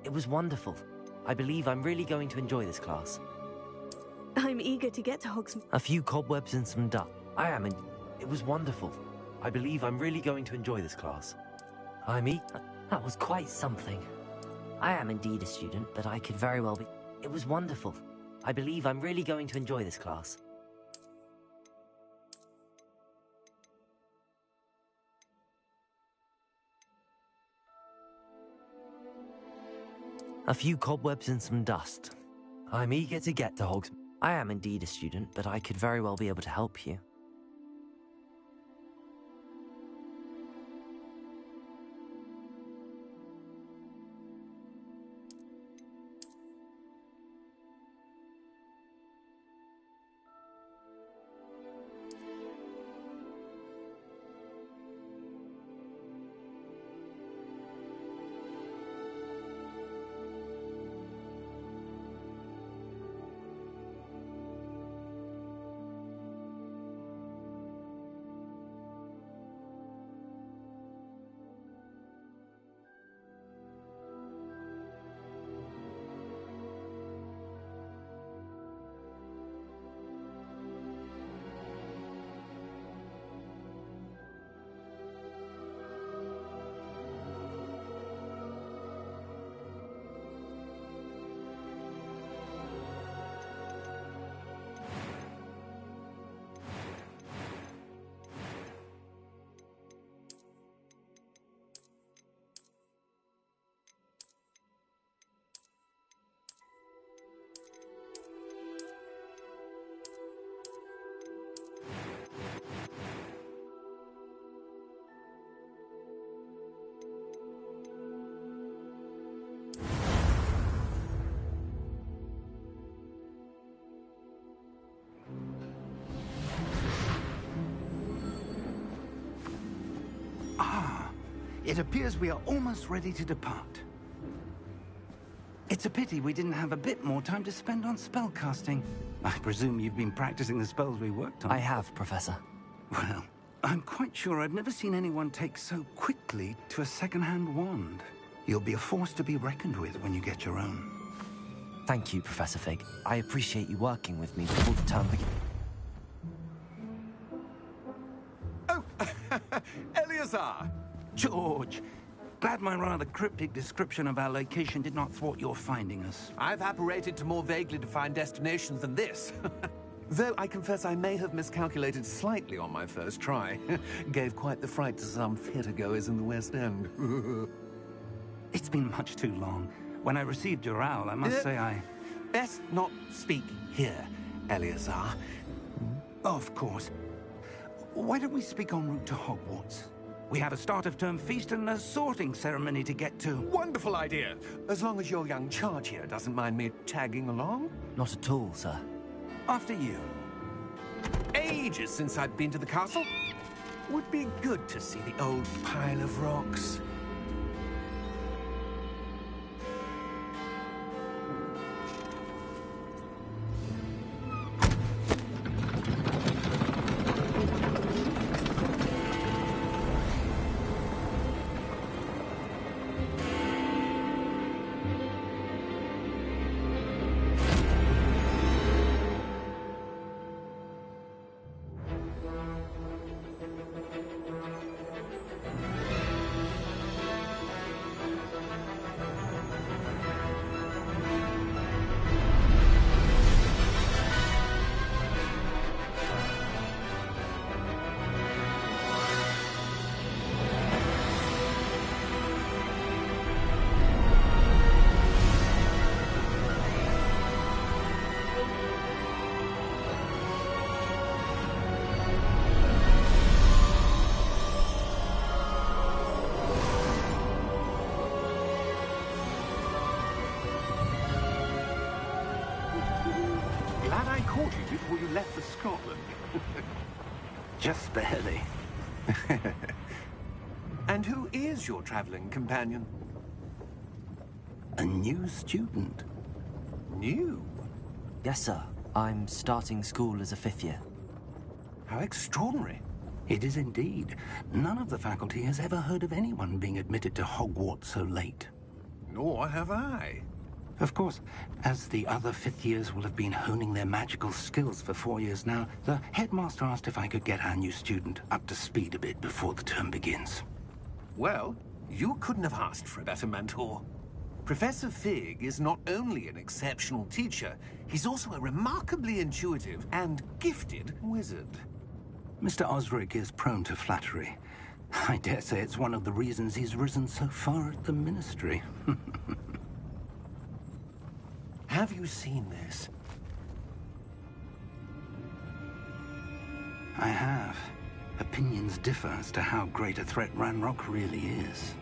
It was wonderful. I believe I'm really going to enjoy this class. I'm eager to get to Hogsmeade. A few cobwebs and some dust. It was wonderful. I believe I'm really going to enjoy this class. That was quite something. I am indeed a student, but I could very well be... It was wonderful. I believe I'm really going to enjoy this class. A few cobwebs and some dust. I'm eager to get to Hogsmeade. I am indeed a student, but I could very well be able to help you. It appears we are almost ready to depart. It's a pity we didn't have a bit more time to spend on spellcasting. I presume you've been practicing the spells we worked on. I have, Professor. Well, I'm quite sure I've never seen anyone take so quickly to a second-hand wand. You'll be a force to be reckoned with when you get your own. Thank you, Professor Fig. I appreciate you working with me before the term begins. Oh, Eleazar! George, glad my rather cryptic description of our location did not thwart your finding us. I've apparated to more vaguely defined destinations than this. Though I confess I may have miscalculated slightly on my first try. Gave quite the fright to some theatre-goers in the West End. It's been much too long. When I received your owl, I must say I... Best not speak here, Eleazar. Of course. Why don't we speak en route to Hogwarts? We have a start-of-term feast and a sorting ceremony to get to. Wonderful idea! As long as your young charge here doesn't mind me tagging along. Not at all, sir. After you. Ages since I've been to the castle. Would be good to see the old pile of rocks. Glad I caught you before you left for Scotland. Just barely. And who is your traveling companion? A new student. New? Yes, sir. I'm starting school as a 5th year. How extraordinary. It is indeed. None of the faculty has ever heard of anyone being admitted to Hogwarts so late. Nor have I. Of course, as the other fifth years will have been honing their magical skills for 4 years now, the headmaster asked if I could get our new student up to speed a bit before the term begins. Well, you couldn't have asked for a better mentor. Professor Fig is not only an exceptional teacher, he's also a remarkably intuitive and gifted wizard. Mr. Osric is prone to flattery. I dare say it's one of the reasons he's risen so far at the Ministry. Have you seen this? I have. Opinions differ as to how great a threat Ranrock really is.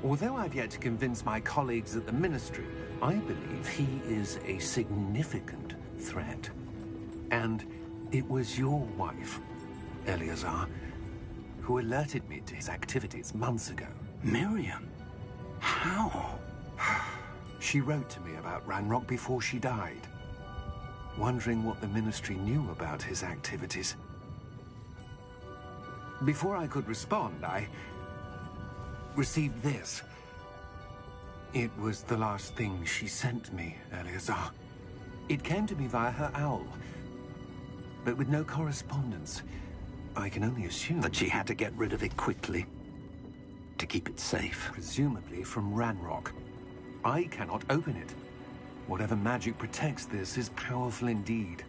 Although I've yet to convince my colleagues at the Ministry, I believe he is a significant threat. And it was your wife, Eleazar, who alerted me to his activities months ago. Miriam? How? She wrote to me about Ranrock before she died, wondering what the Ministry knew about his activities. Before I could respond, I received this. It was the last thing she sent me, Eleazar. It came to me via her owl, but with no correspondence. I can only assume That she had to get rid of it quickly, to keep it safe. presumably from Ranrock. I cannot open it. Whatever magic protects this is powerful indeed.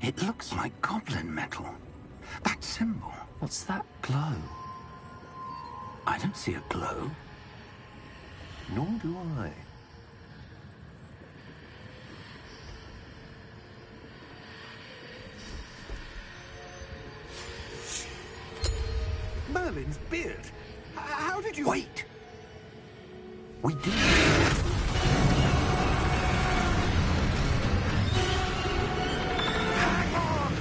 It looks like goblin metal. That symbol. What's that glow? I don't see a glow. Nor do I. Merlin's beard. How did you... Wait! We did. Hang on!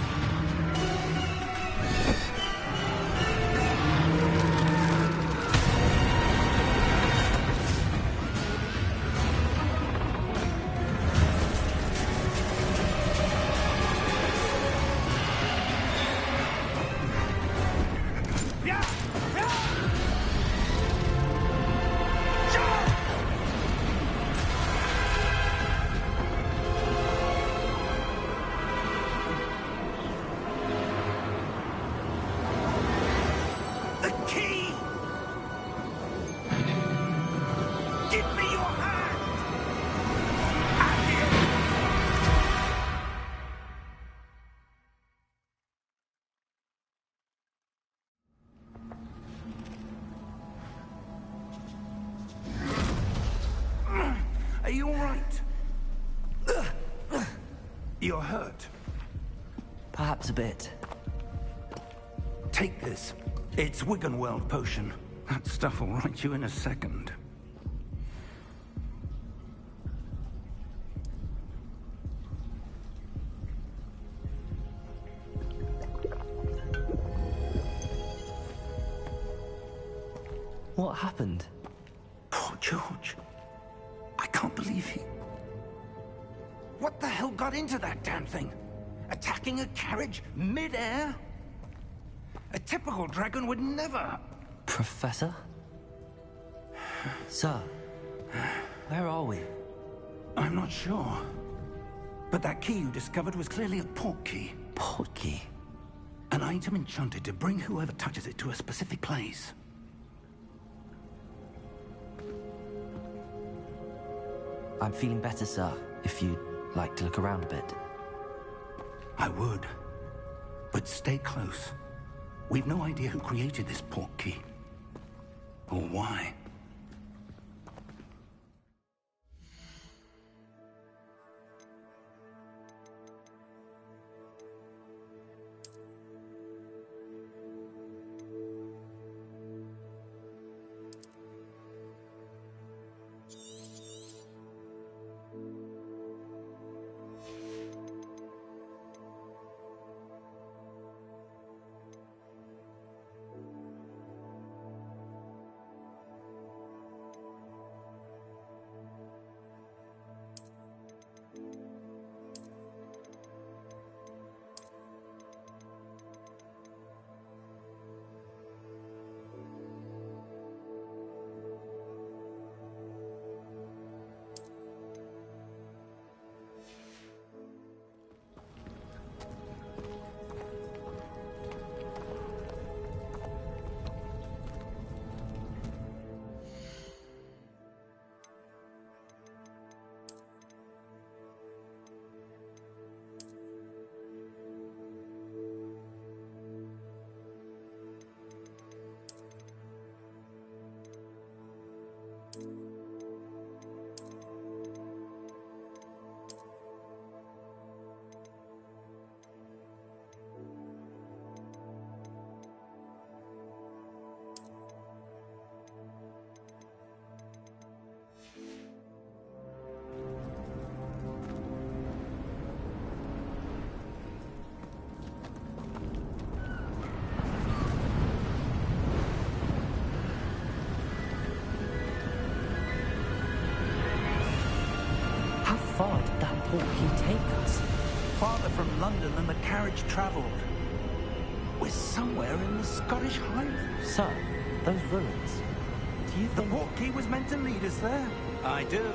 Yeah! Yeah! Jump! The key! Give me your hand! Are you all right? You're hurt. Perhaps a bit. Take this. It's Wiggenweld potion. That stuff will right you in a second. What happened? Poor George. I can't believe he... What the hell got into that damn thing? Attacking a carriage mid-air? A typical dragon would never... Professor? Sir, where are we? I'm not sure. But that key you discovered was clearly a port key. Port key? An item enchanted to bring whoever touches it to a specific place. I'm feeling better, sir, if you'd like to look around a bit. I would. But stay close. We've no idea who created this port key. Or why. far did that portkey take us? Farther from London than the carriage travelled. We're somewhere in the Scottish Highlands. Sir, those ruins. Do you The think... portkey was meant to lead us there? I do.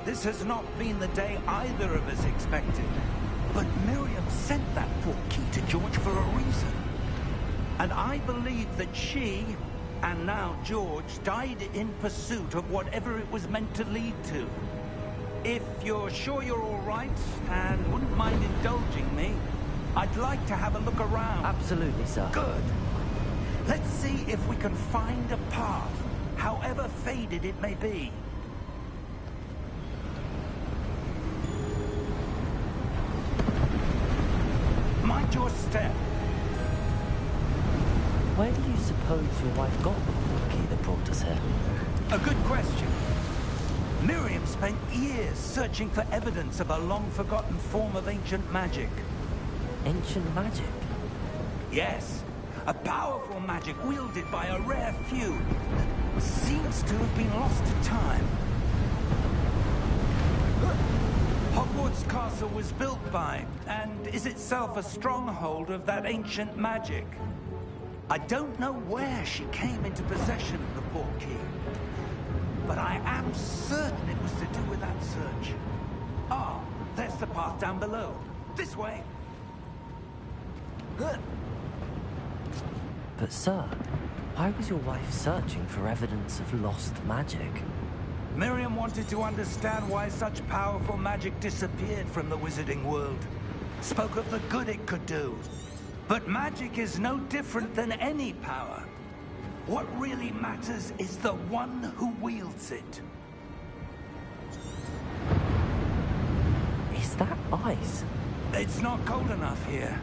This has not been the day either of us expected. But Miriam sent that portkey to George for a reason. And I believe that she, and now George, died in pursuit of whatever it was meant to lead to. If you're sure you're all right, and wouldn't mind indulging me, I'd like to have a look around. Absolutely, sir. Good. Let's see if we can find a path, however faded it may be. Mind your step. Where do you suppose your wife got the portkey that brought us here? A good question. Miriam spent years searching for evidence of a long-forgotten form of ancient magic. Ancient magic? Yes, a powerful magic wielded by a rare few that seems to have been lost to time. Hogwarts Castle was built by, and is itself a stronghold of that ancient magic. I don't know where she came into possession of the portkey, but I am certain it was to do with that search. Ah, there's the path down below. This way. But sir, why was your wife searching for evidence of lost magic? Miriam wanted to understand why such powerful magic disappeared from the wizarding world. Spoke of the good it could do. But magic is no different than any power. What really matters is the one who wields it. Is that ice? It's not cold enough here.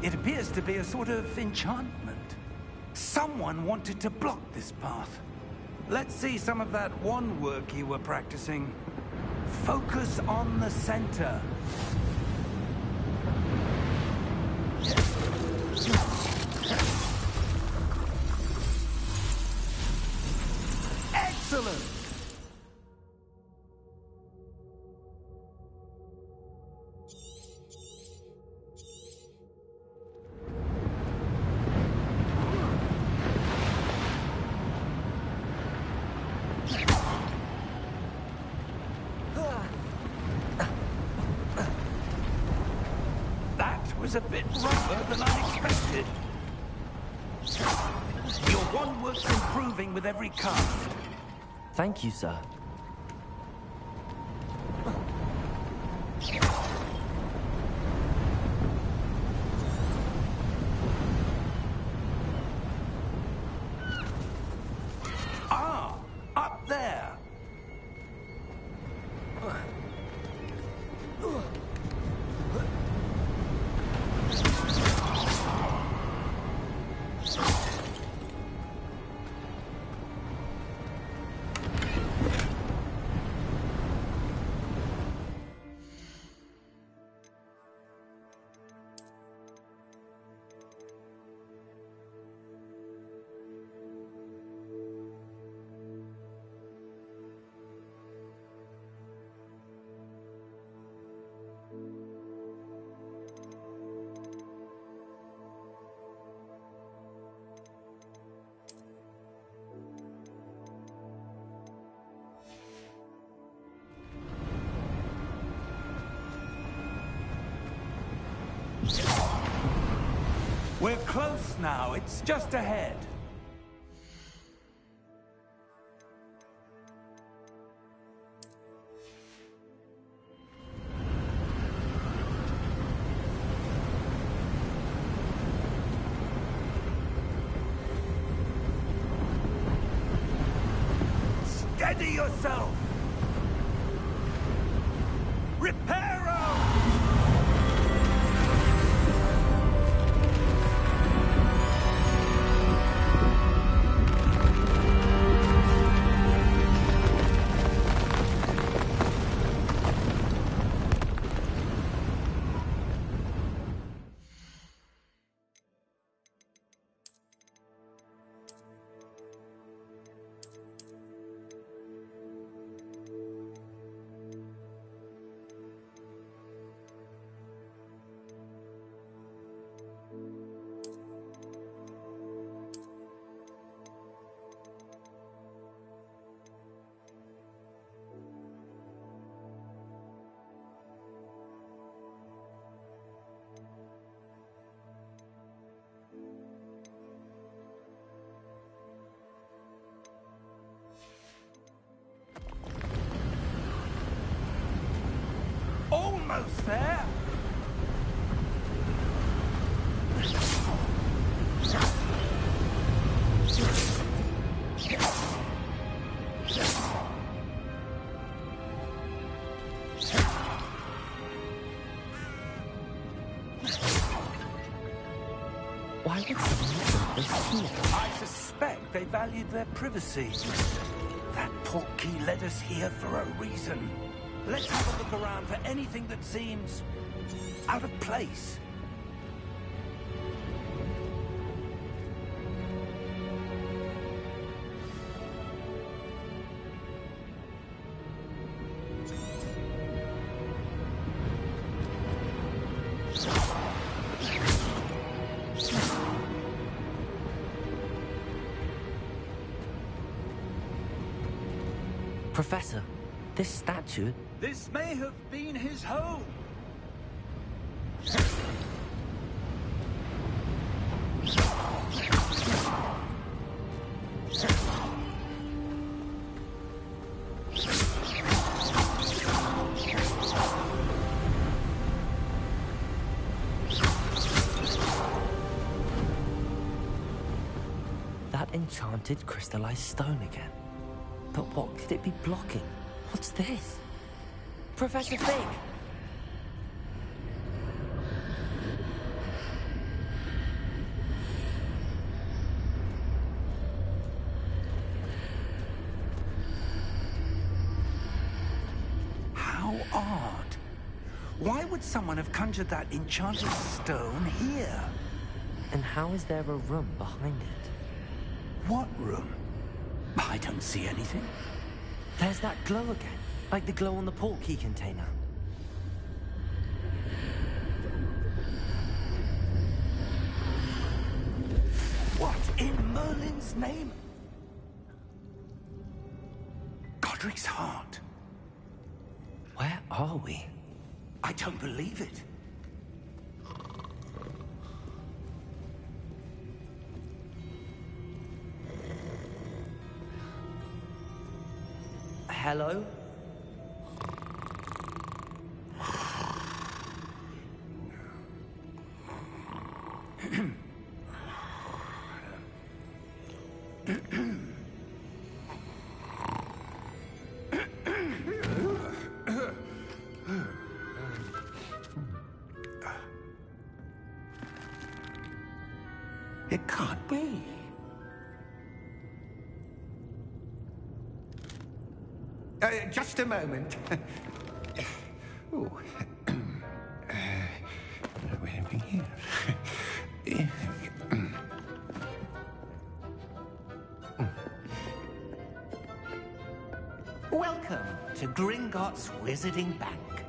It appears to be a sort of enchantment. Someone wanted to block this path. Let's see some of that wand work you were practicing. Focus on the center. Excellent! That was a bit rougher than I expected. Your wand work's improving with every cast. Thank you, sir. Ah, up there. We're close now. It's just ahead. Steady yourself! Reparo! close there. Why would someone put this here? I suspect they valued their privacy. That portkey led us here for a reason. Let's have a look around for anything that seems out of place. Professor, this statue... This may have been his home. That enchanted crystallized stone again. But what could it be blocking? What's this? Professor Fig! How odd. Why would someone have conjured that enchanted stone here? And how is there a room behind it? What room? I don't see anything. There's that glow again, like the glow on the portkey container. What in Merlin's name? Godric's heart. Where are we? I don't believe it. Hello? It can't be. Just a moment. Ooh. Where have we here? Welcome to Gringotts Wizarding Bank.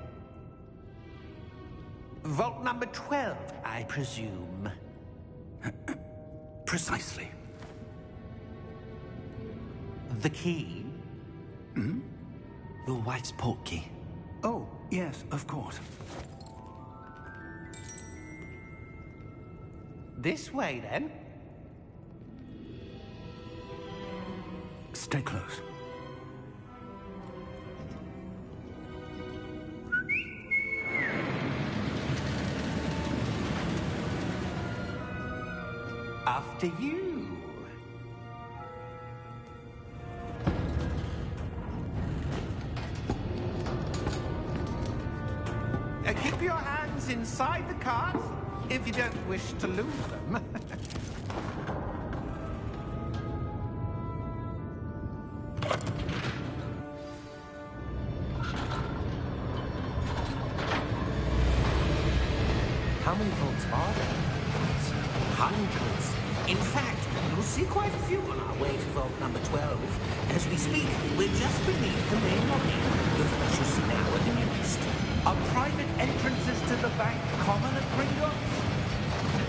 Vault number 12, I presume. Precisely. The key? Hmm? Your wife's portkey. Oh, yes, of course. This way, then. Stay close. After you. Keep your hands inside the cart if you don't wish to lose them. How many vaults are there? Hundreds. In fact, you'll see quite a few on our way to vault number 12. As we speak, we're just beneath the main lobby. The vault you see now at the east. Are private entrances to the bank common at Gringotts?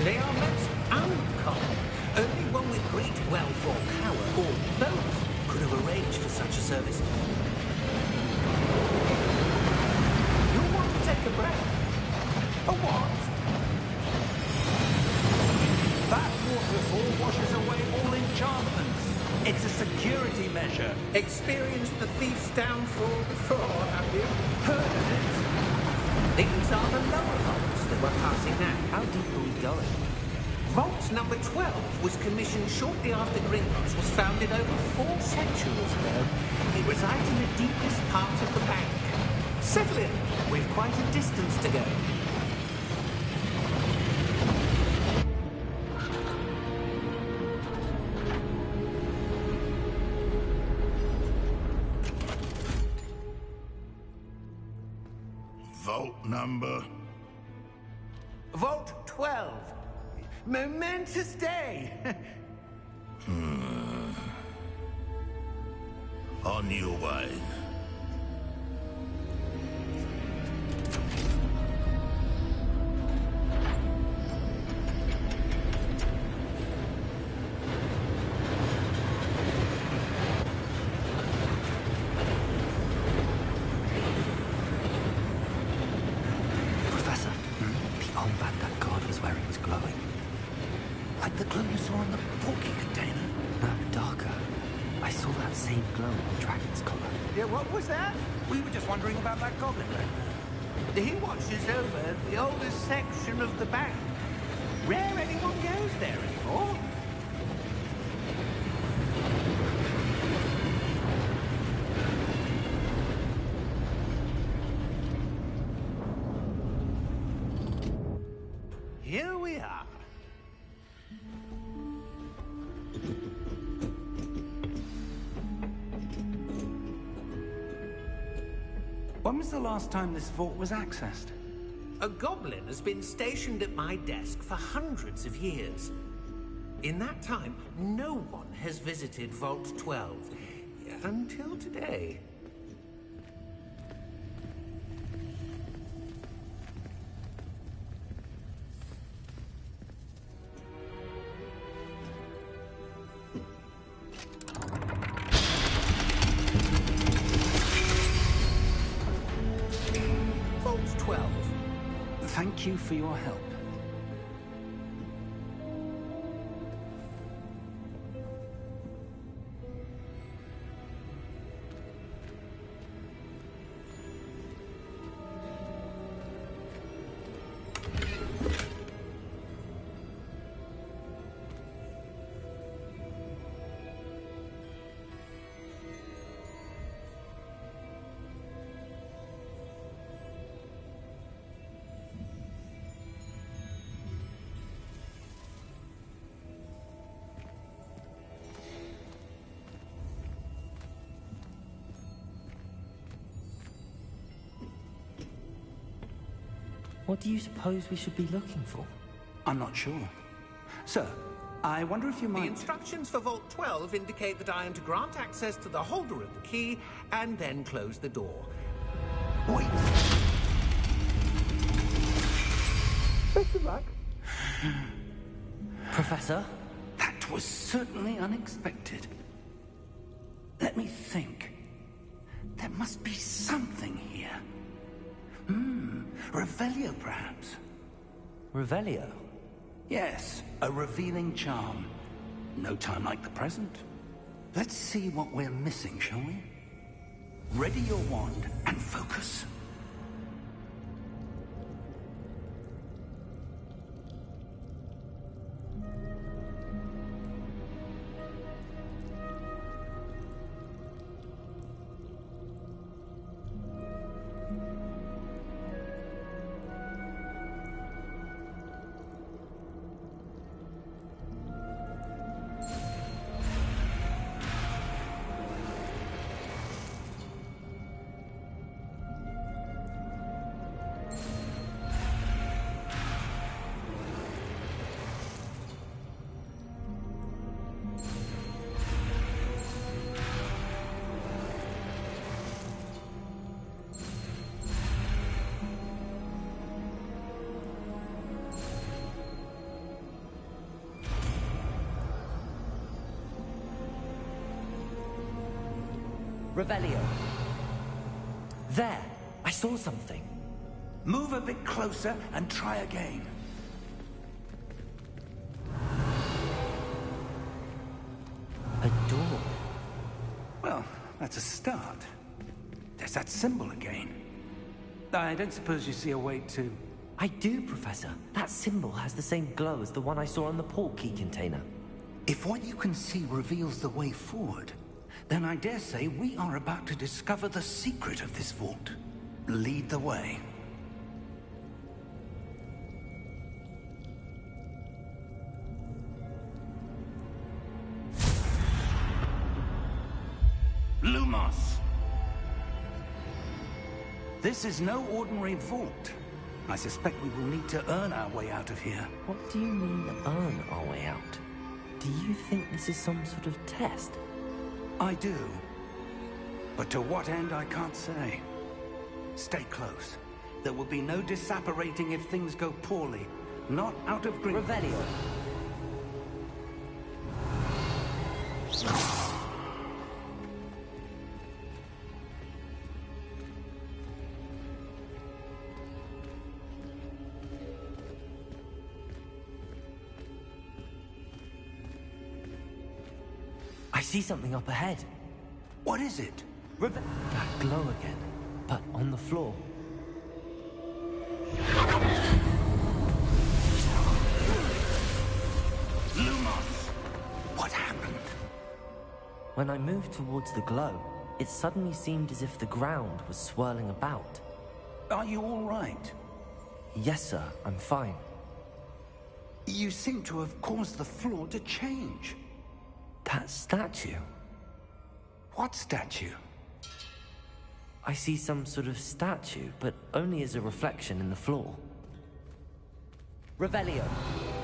They are most uncommon. Only one with great wealth or power, or both, could have arranged for such a service. You want to take a breath? A what? That waterfall washes away all enchantments. It's a security measure. Experienced the thief's downfall before, have you? Heard of it? These are the lower vaults that we're passing now. How deep are we going? Vault number 12 was commissioned shortly after Gringotts was founded over 4 centuries ago. It resides in the deepest part of the bank. Settle in. We've quite a distance to go. Vault number? Vault 12. Momentous day. On your way. Professor, the armband that guard was wearing was glowing. Like the glow you saw in the porky container. No, darker. I saw that same glow on the dragon's collar. Yeah, what was that? We were just wondering about that goblin back there. He watches over the oldest section of the bank. Rare anyone goes there anymore. Here we are. When was the last time this vault was accessed? A goblin has been stationed at my desk for hundreds of years. In that time, no one has visited Vault 12. Until today. Vault 12. Thank you for your help. What do you suppose we should be looking for? I'm not sure. Sir, I wonder if you The might... instructions for Vault 12 indicate that I am to grant access to the holder of the key and then close the door. Wait! Best of luck. Professor? That was certainly unexpected. Let me think. There must be something here. Revelio, perhaps? Revelio? Yes, a revealing charm. No time like the present. Let's see what we're missing, shall we? Ready your wand and focus. Revelio. There! I saw something. Move a bit closer and try again. A door. Well, that's a start. There's that symbol again. I don't suppose you see a way to... I do, Professor. That symbol has the same glow as the one I saw on the port key container. If what you can see reveals the way forward, then I dare say we are about to discover the secret of this vault. Lead the way. Lumos! This is no ordinary vault. I suspect we will need to earn our way out of here. What do you mean, earn our way out? Do you think this is some sort of test? I do. But to what end, I can't say. Stay close. There will be no disapparating if things go poorly. Not out of Green... Revelio. I see something up ahead. What is it? That glow again, but on the floor. Lumos! What happened? When I moved towards the glow, it suddenly seemed as if the ground was swirling about. Are you all right? Yes, sir, I'm fine. You seem to have caused the floor to change. That statue. What statue? I see some sort of statue, but only as a reflection in the floor. Revelio.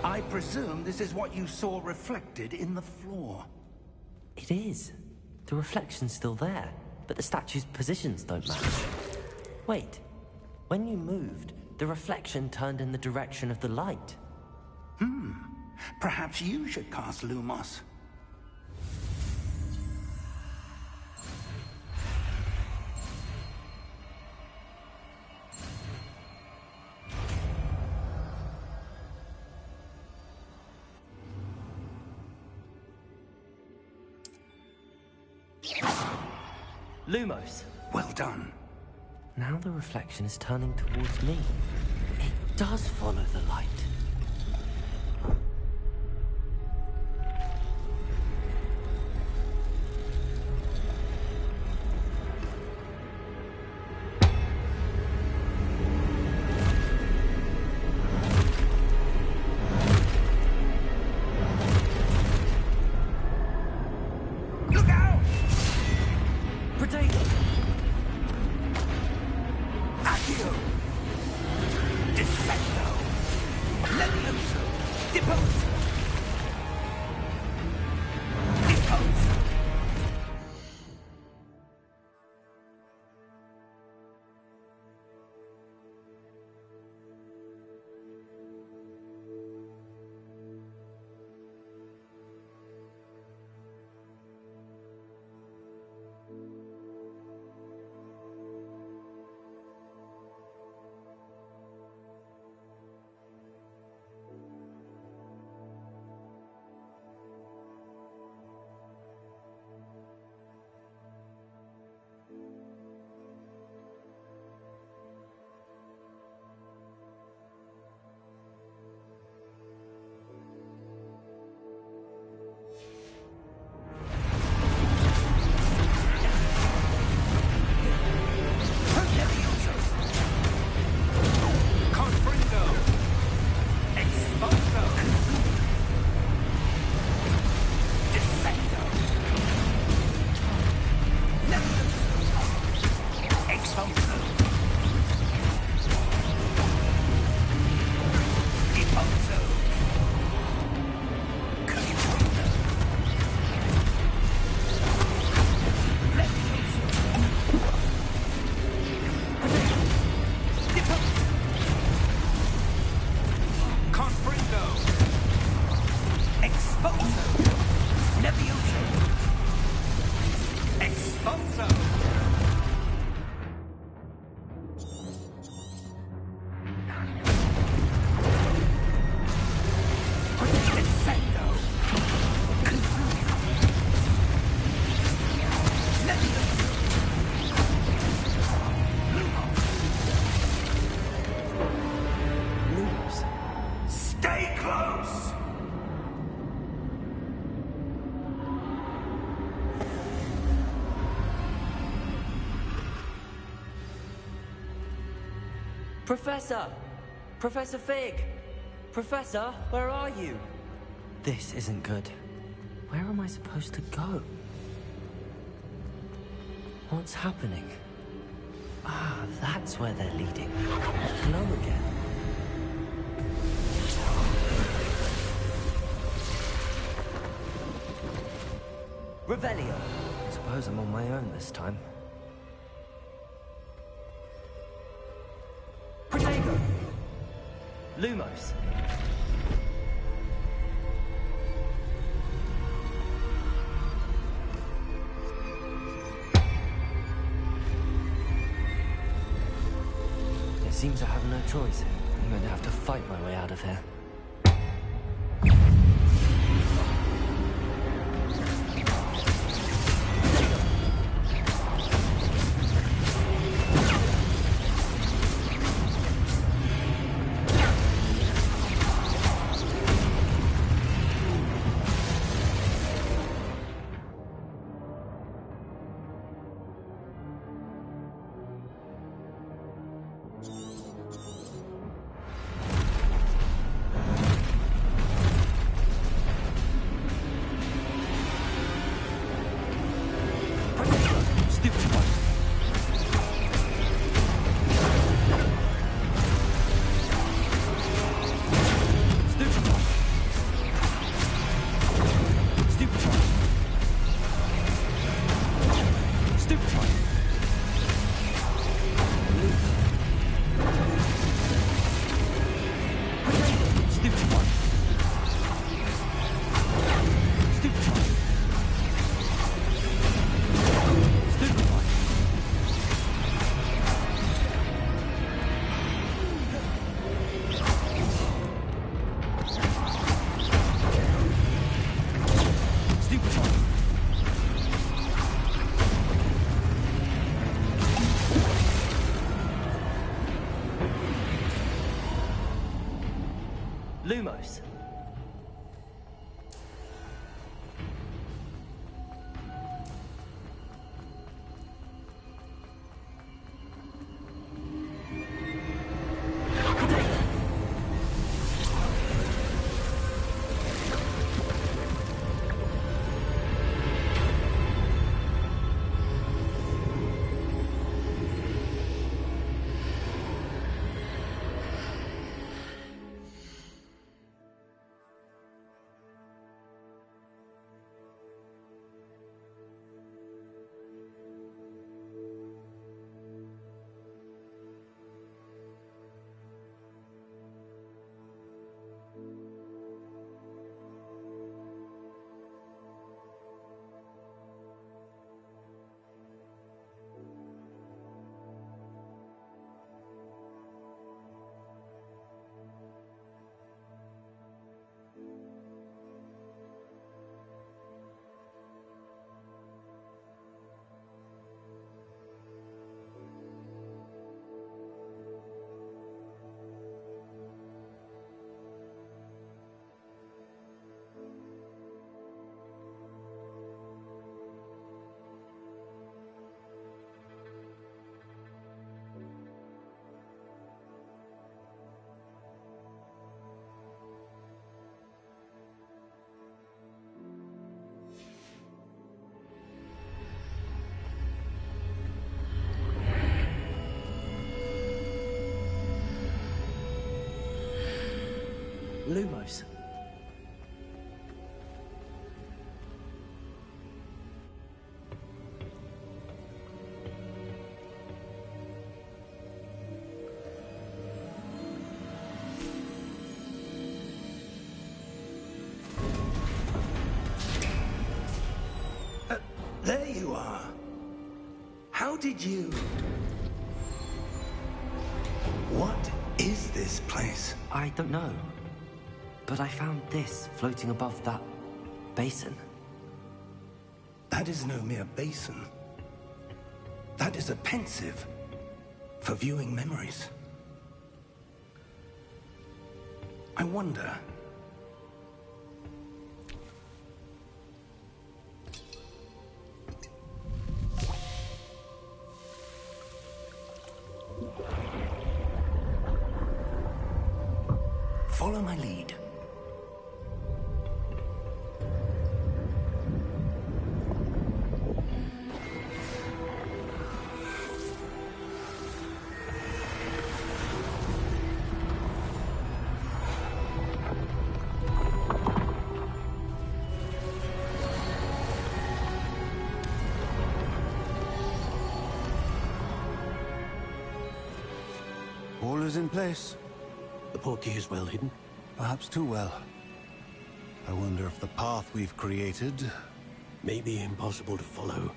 I presume this is what you saw reflected in the floor. It is. The reflection's still there, but the statue's positions don't match. Wait. When you moved, the reflection turned in the direction of the light. Perhaps you should cast Lumos. Lumos. Well done. Now the reflection is turning towards me. It does follow the light. Look out! Protego! Accio! Defecto! Levioso! Depose! Depose! Professor! Professor Fig! Professor, where are you? This isn't good. Where am I supposed to go? What's happening? Ah, that's where they're leading. Hello again. Revelio. I suppose I'm on my own this time. Protego! Lumos. It seems I have no choice. I'm going to have to fight my way out of here. Lumos. Lumos. There you are. How did you... What is this place? I don't know. But I found this floating above that basin. That is no mere basin. That is a pensive for viewing memories. I wonder... Follow my lead. All is in place. The portkey is well hidden. Perhaps too well. I wonder if the path we've created... May be impossible to follow.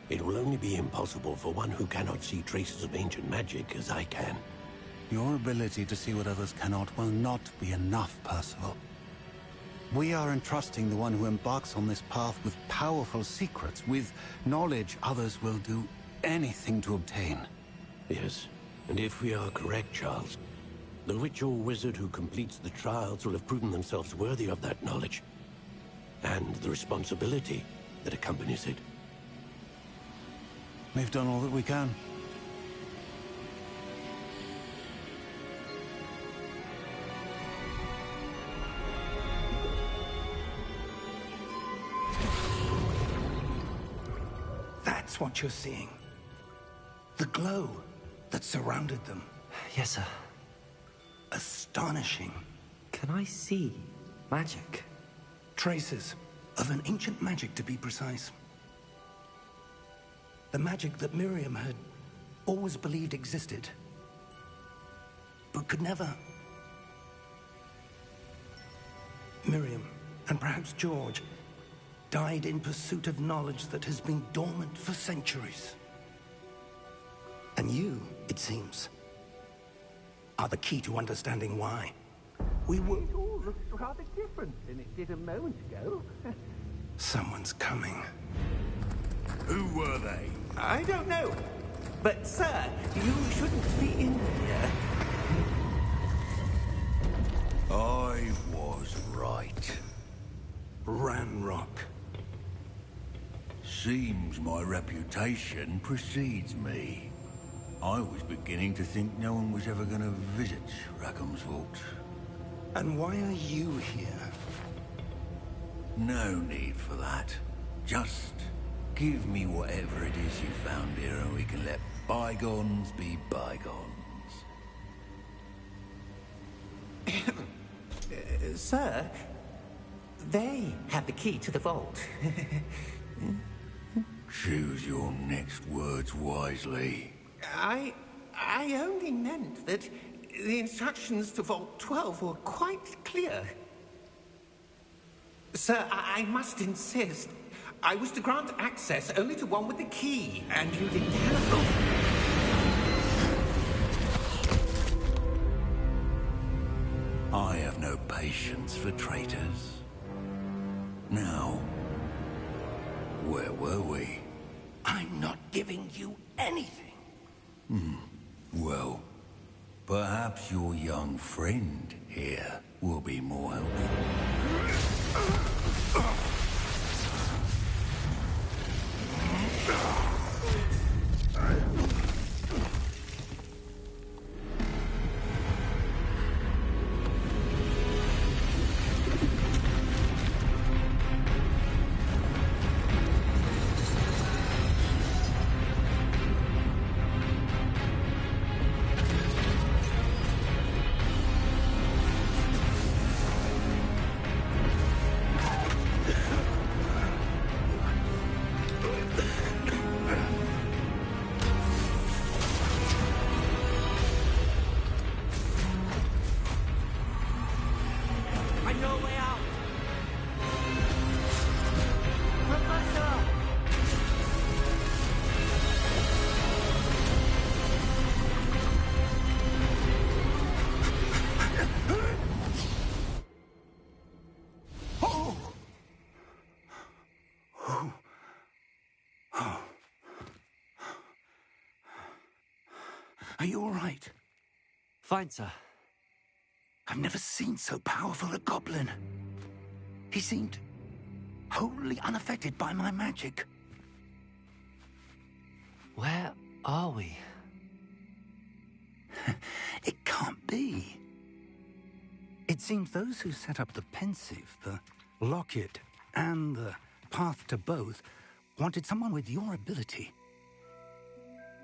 It will only be impossible for one who cannot see traces of ancient magic as I can. Your ability to see what others cannot will not be enough, Percival. We are entrusting the one who embarks on this path with powerful secrets, with knowledge others will do anything to obtain. Yes, and if we are correct, Charles, the witch or wizard who completes the trials will have proven themselves worthy of that knowledge, and the responsibility that accompanies it. We've done all that we can. That's what you're seeing. The glow that surrounded them. Yes, sir. Astonishing. Can I see magic? Traces of an ancient magic, to be precise. The magic that Miriam had always believed existed, but could never. Miriam, and perhaps George, died in pursuit of knowledge that has been dormant for centuries. And you, it seems, are the key to understanding why. We were... It all looks rather different than it did a moment ago. Someone's coming. Who were they? I don't know. But, sir, you shouldn't be in here. I was right. Ranrock. Seems my reputation precedes me. I was beginning to think no one was ever going to visit Rackham's vault. And why are you here? No need for that. Just give me whatever it is you found here and we can let bygones be bygones. Sir, they have the key to the vault. Choose your next words wisely. I only meant that the instructions to Vault 12 were quite clear. Sir, I must insist. I was to grant access only to one with the key, and you didn't have it. I have no patience for traitors. Now, where were we? I'm not giving you anything. Well, perhaps your young friend here will be more helpful. I know a way out! Are you all right? Fine, sir. I've never seen so powerful a goblin. He seemed wholly unaffected by my magic. Where are we? It can't be. seems those who set up the pensive, the locket, and the path to both wanted someone with your ability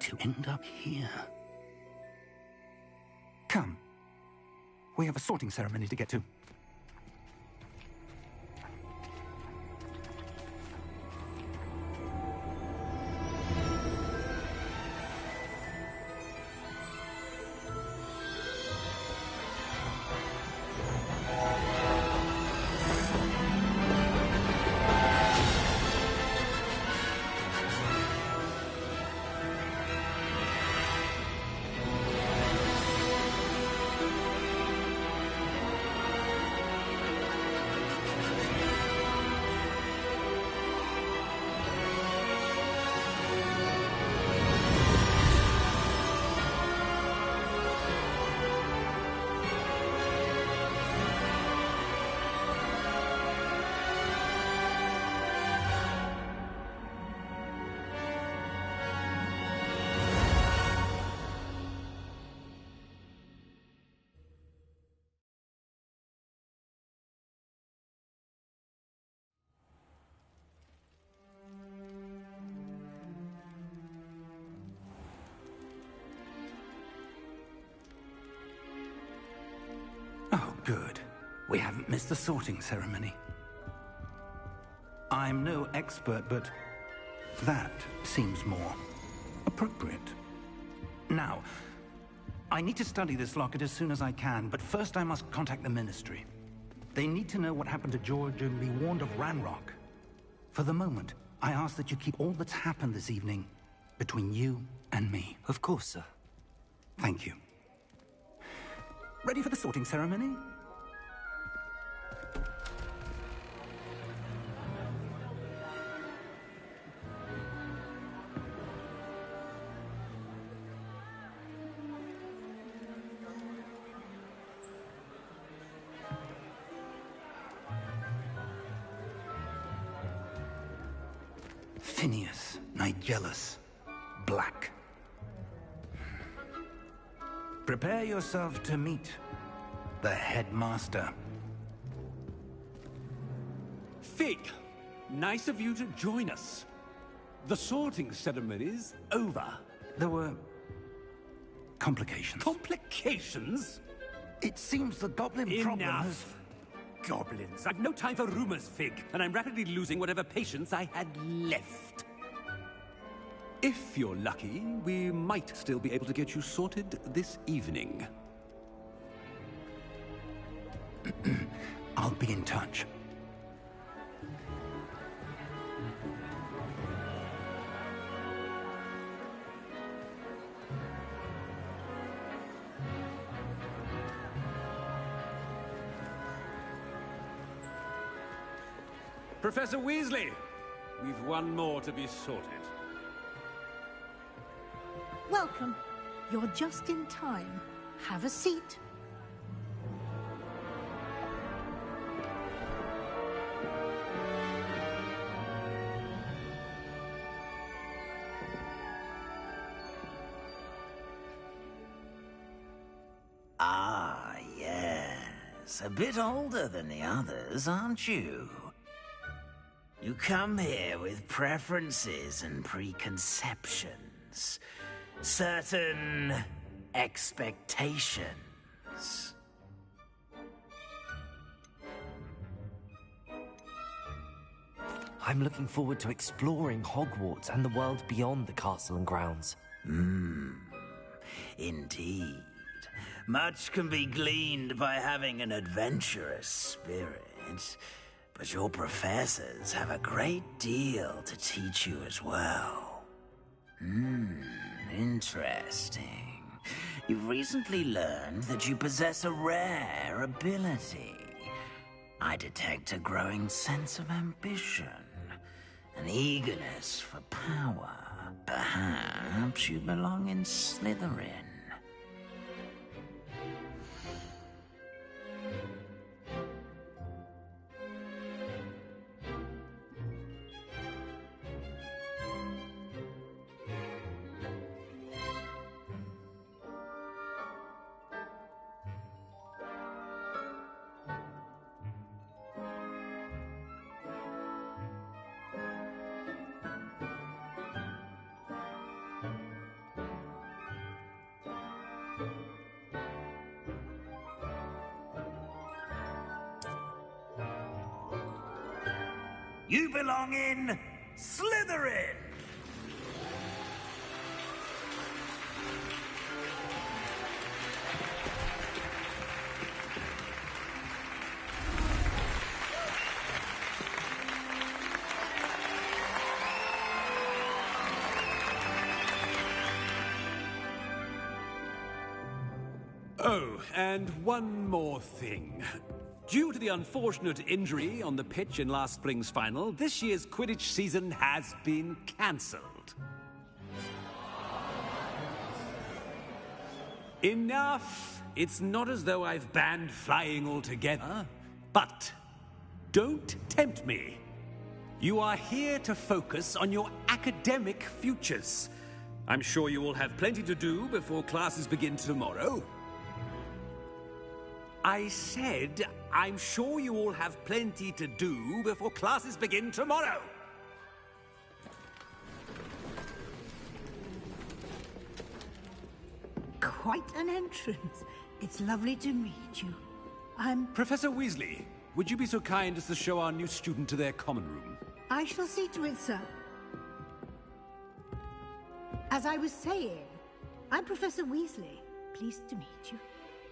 to end up here. Come. We have a sorting ceremony to get to. Oh, good. We haven't missed the sorting ceremony. I'm no expert, but that seems more appropriate. Now, I need to study this locket as soon as I can, but first I must contact the Ministry. They need to know what happened to George and be warned of Ranrock. For the moment, I ask that you keep all that's happened this evening between you and me. Of course, sir. Thank you. Ready for the sorting ceremony? Phineas, Nigellus, Black. Prepare yourself to meet the headmaster. Fig, nice of you to join us. The sorting ceremony's over. There were complications. Complications? It seems the goblin problem has... Enough! Goblins. I've no time for rumors, Fig, and I'm rapidly losing whatever patience I had left. If you're lucky, we might still be able to get you sorted this evening. I'll be in touch. Professor Weasley, we've one more to be sorted. Welcome. You're just in time. Have a seat. Ah, yes. A bit older than the others, aren't you? You come here with preferences and preconceptions. Certain expectations. I'm looking forward to exploring Hogwarts and the world beyond the castle and grounds. Indeed. Much can be gleaned by having an adventurous spirit. But your professors have a great deal to teach you as well. Interesting. You've recently learned that you possess a rare ability. I detect a growing sense of ambition, an eagerness for power. Perhaps you belong in Slytherin. You belong in Slytherin! Oh, and one more thing. Due to the unfortunate injury on the pitch in last spring's final, this year's Quidditch season has been cancelled. Enough! It's not as though I've banned flying altogether, but don't tempt me. You are here to focus on your academic futures. I'm sure you will have plenty to do before classes begin tomorrow. I said, I'm sure you all have plenty to do before classes begin tomorrow. Quite an entrance. It's lovely to meet you. I'm... Professor Weasley, would you be so kind as to show our new student to their common room? I shall see to it, sir. As I was saying, I'm Professor Weasley. Pleased to meet you.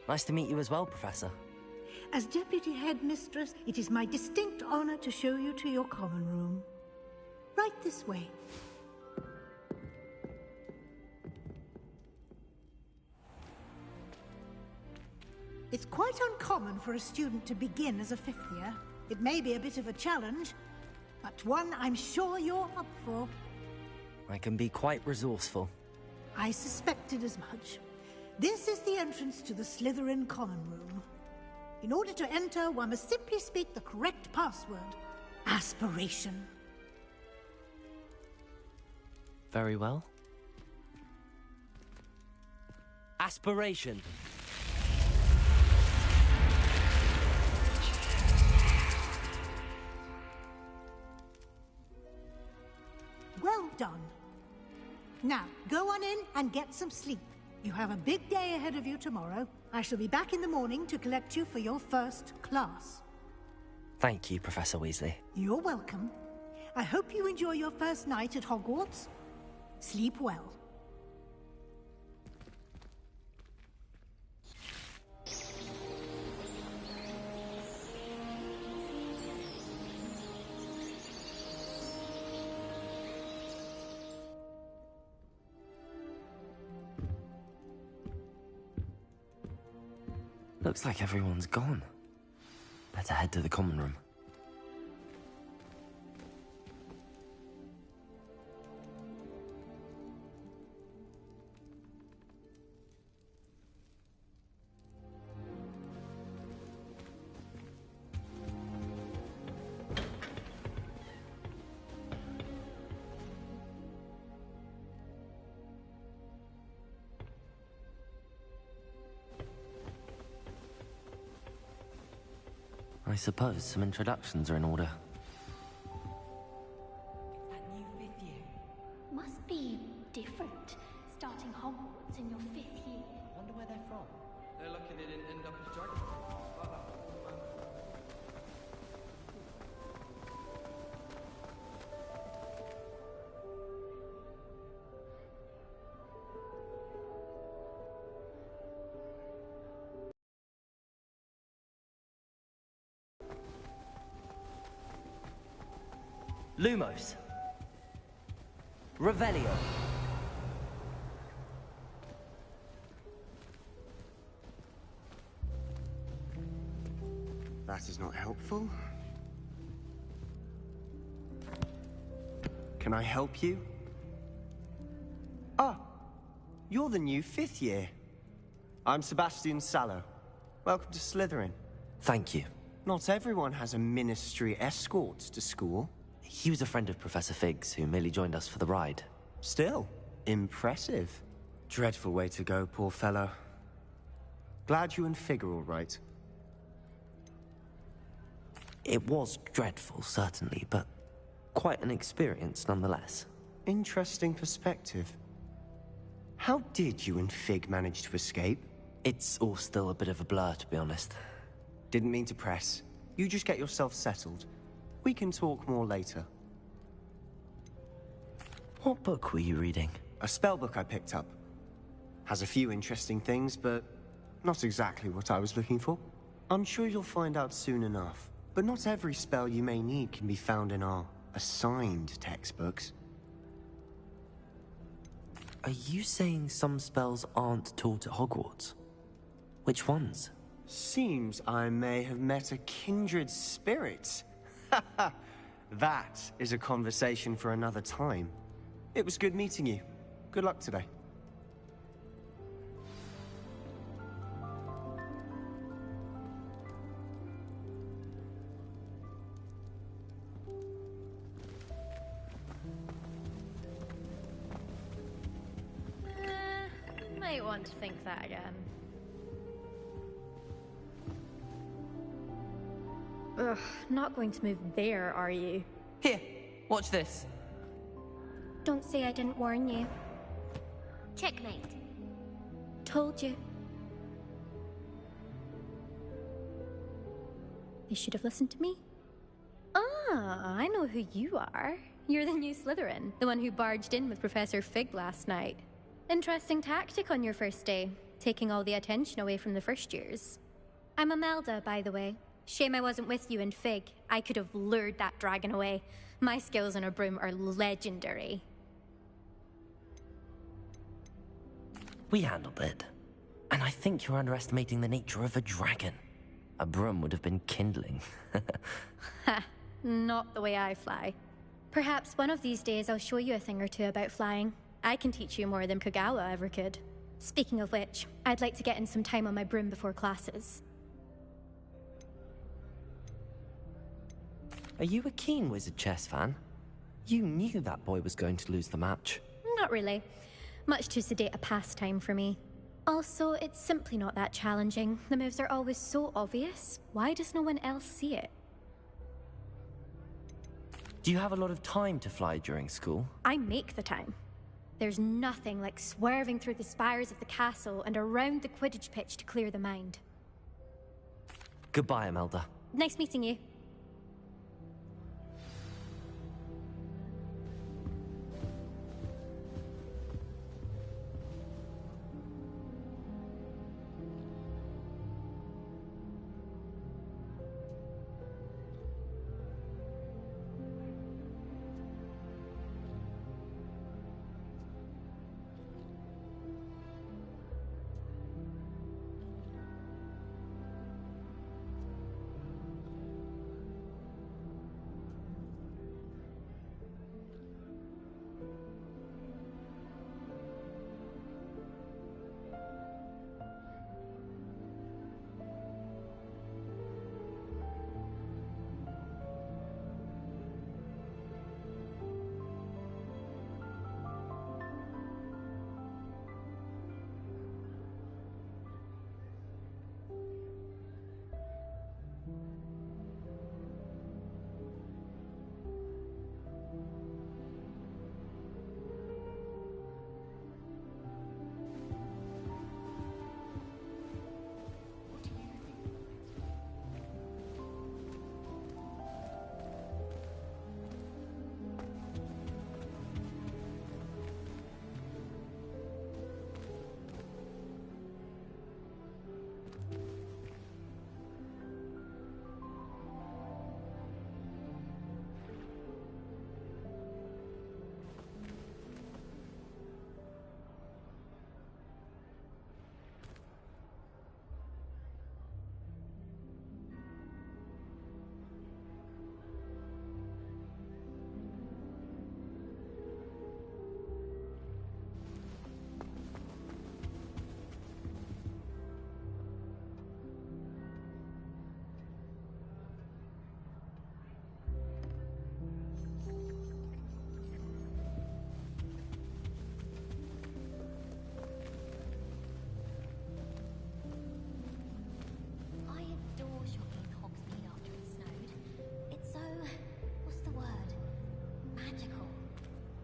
Nice to meet you as well, Professor. As Deputy Headmistress, it is my distinct honor to show you to your common room. Right this way. It's quite uncommon for a student to begin as a fifth year. It may be a bit of a challenge, but one I'm sure you're up for. I can be quite resourceful. I suspected as much. This is the entrance to the Slytherin common room. In order to enter, one must simply speak the correct password. Aspiration. Very well. Aspiration. Well done. Now, go on in and get some sleep. You have a big day ahead of you tomorrow. I shall be back in the morning to collect you for your first class. Thank you, Professor Weasley. You're welcome. I hope you enjoy your first night at Hogwarts. Sleep well. Looks like everyone's gone. Better head to the common room. I suppose some introductions are in order. That new fifth year must be different. Starting Hogwarts in your fifth year. Wonder where they're from. They're lucky they didn't end up as dragons. Lumos. Revelio. That is not helpful. Can I help you? Ah, you're the new fifth year. I'm Sebastian Sallow. Welcome to Slytherin. Thank you. Not everyone has a ministry escort to school. He was a friend of Professor Fig's, who merely joined us for the ride. Still, impressive. Dreadful way to go, poor fellow. Glad you and Fig are all right. It was dreadful, certainly, but quite an experience nonetheless. Interesting perspective. How did you and Fig manage to escape? It's all still a bit of a blur, to be honest. Didn't mean to press. You just get yourself settled. We can talk more later. What book were you reading? A spell book I picked up. Has a few interesting things, but not exactly what I was looking for. I'm sure you'll find out soon enough. But not every spell you may need can be found in our assigned textbooks. Are you saying some spells aren't taught at Hogwarts? Which ones? Seems I may have met a kindred spirit. That is a conversation for another time. It was good meeting you. Good luck today. Might want to think that again. Ugh, not going to move there, are you? Here, watch this. Don't say I didn't warn you. Checkmate. Told you. You should have listened to me. Ah, I know who you are. You're the new Slytherin, the one who barged in with Professor Fig last night. Interesting tactic on your first day, taking all the attention away from the first years. I'm Imelda, by the way. Shame I wasn't with you in Fig. I could have lured that dragon away. My skills on a broom are legendary. We handled it. And I think you're underestimating the nature of a dragon. A broom would have been kindling. Ha, not the way I fly. Perhaps one of these days I'll show you a thing or two about flying. I can teach you more than Kogawa ever could. Speaking of which, I'd like to get in some time on my broom before classes. Are you a keen Wizard Chess fan? You knew that boy was going to lose the match. Not really. Much too sedate a pastime for me. Also, it's simply not that challenging. The moves are always so obvious. Why does no one else see it? Do you have a lot of time to fly during school? I make the time. There's nothing like swerving through the spires of the castle and around the Quidditch pitch to clear the mind. Goodbye, Imelda. Nice meeting you.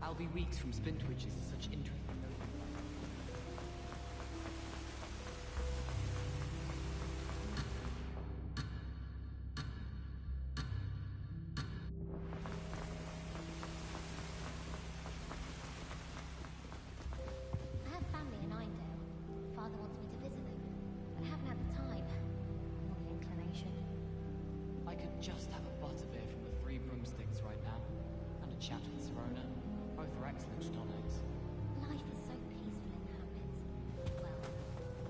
I'll be weeks from Splintwitches to such interesting. just have a butterbeer from the Three Broomsticks right now, and a chat with Serona. Both are excellent tonics. Life is so peaceful in Hamlet. Well,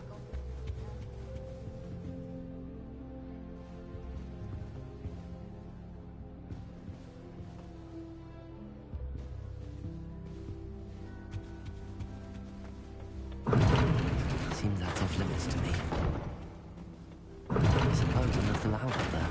God. Seems that's off limits to me. I suppose I'm not allowed up there.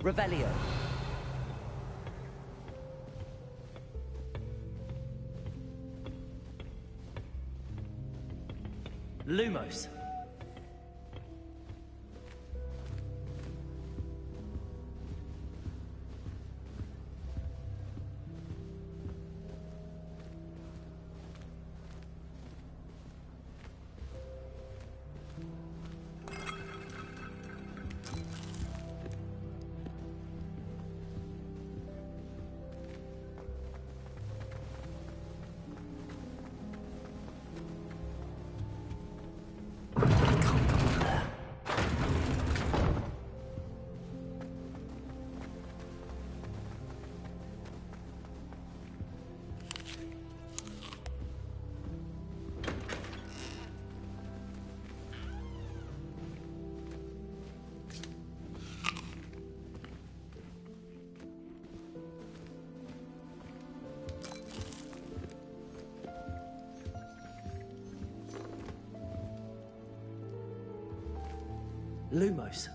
Revelio. Lumos. Lumos.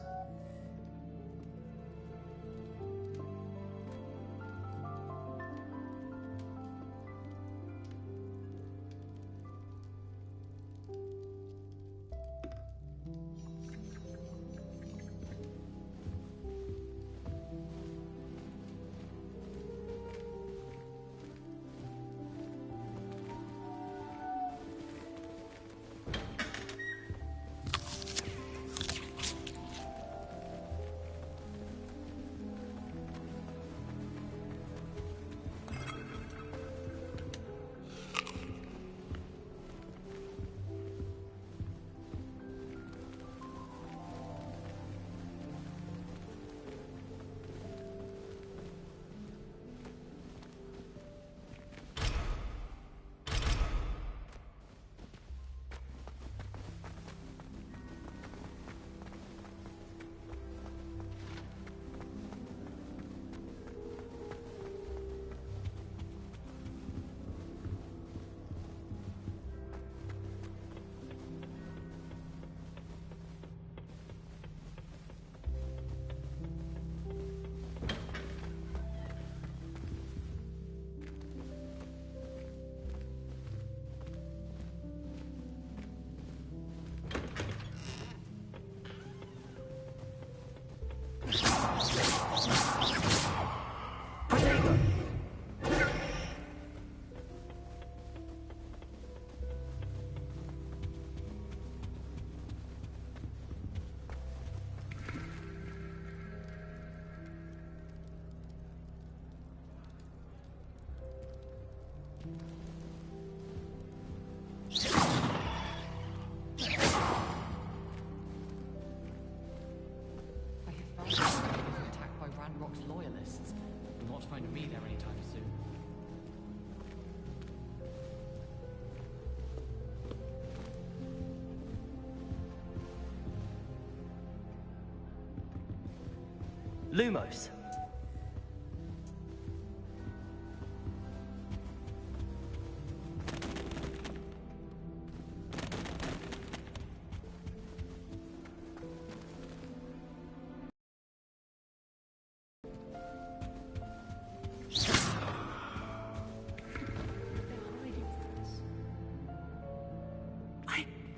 Lumos.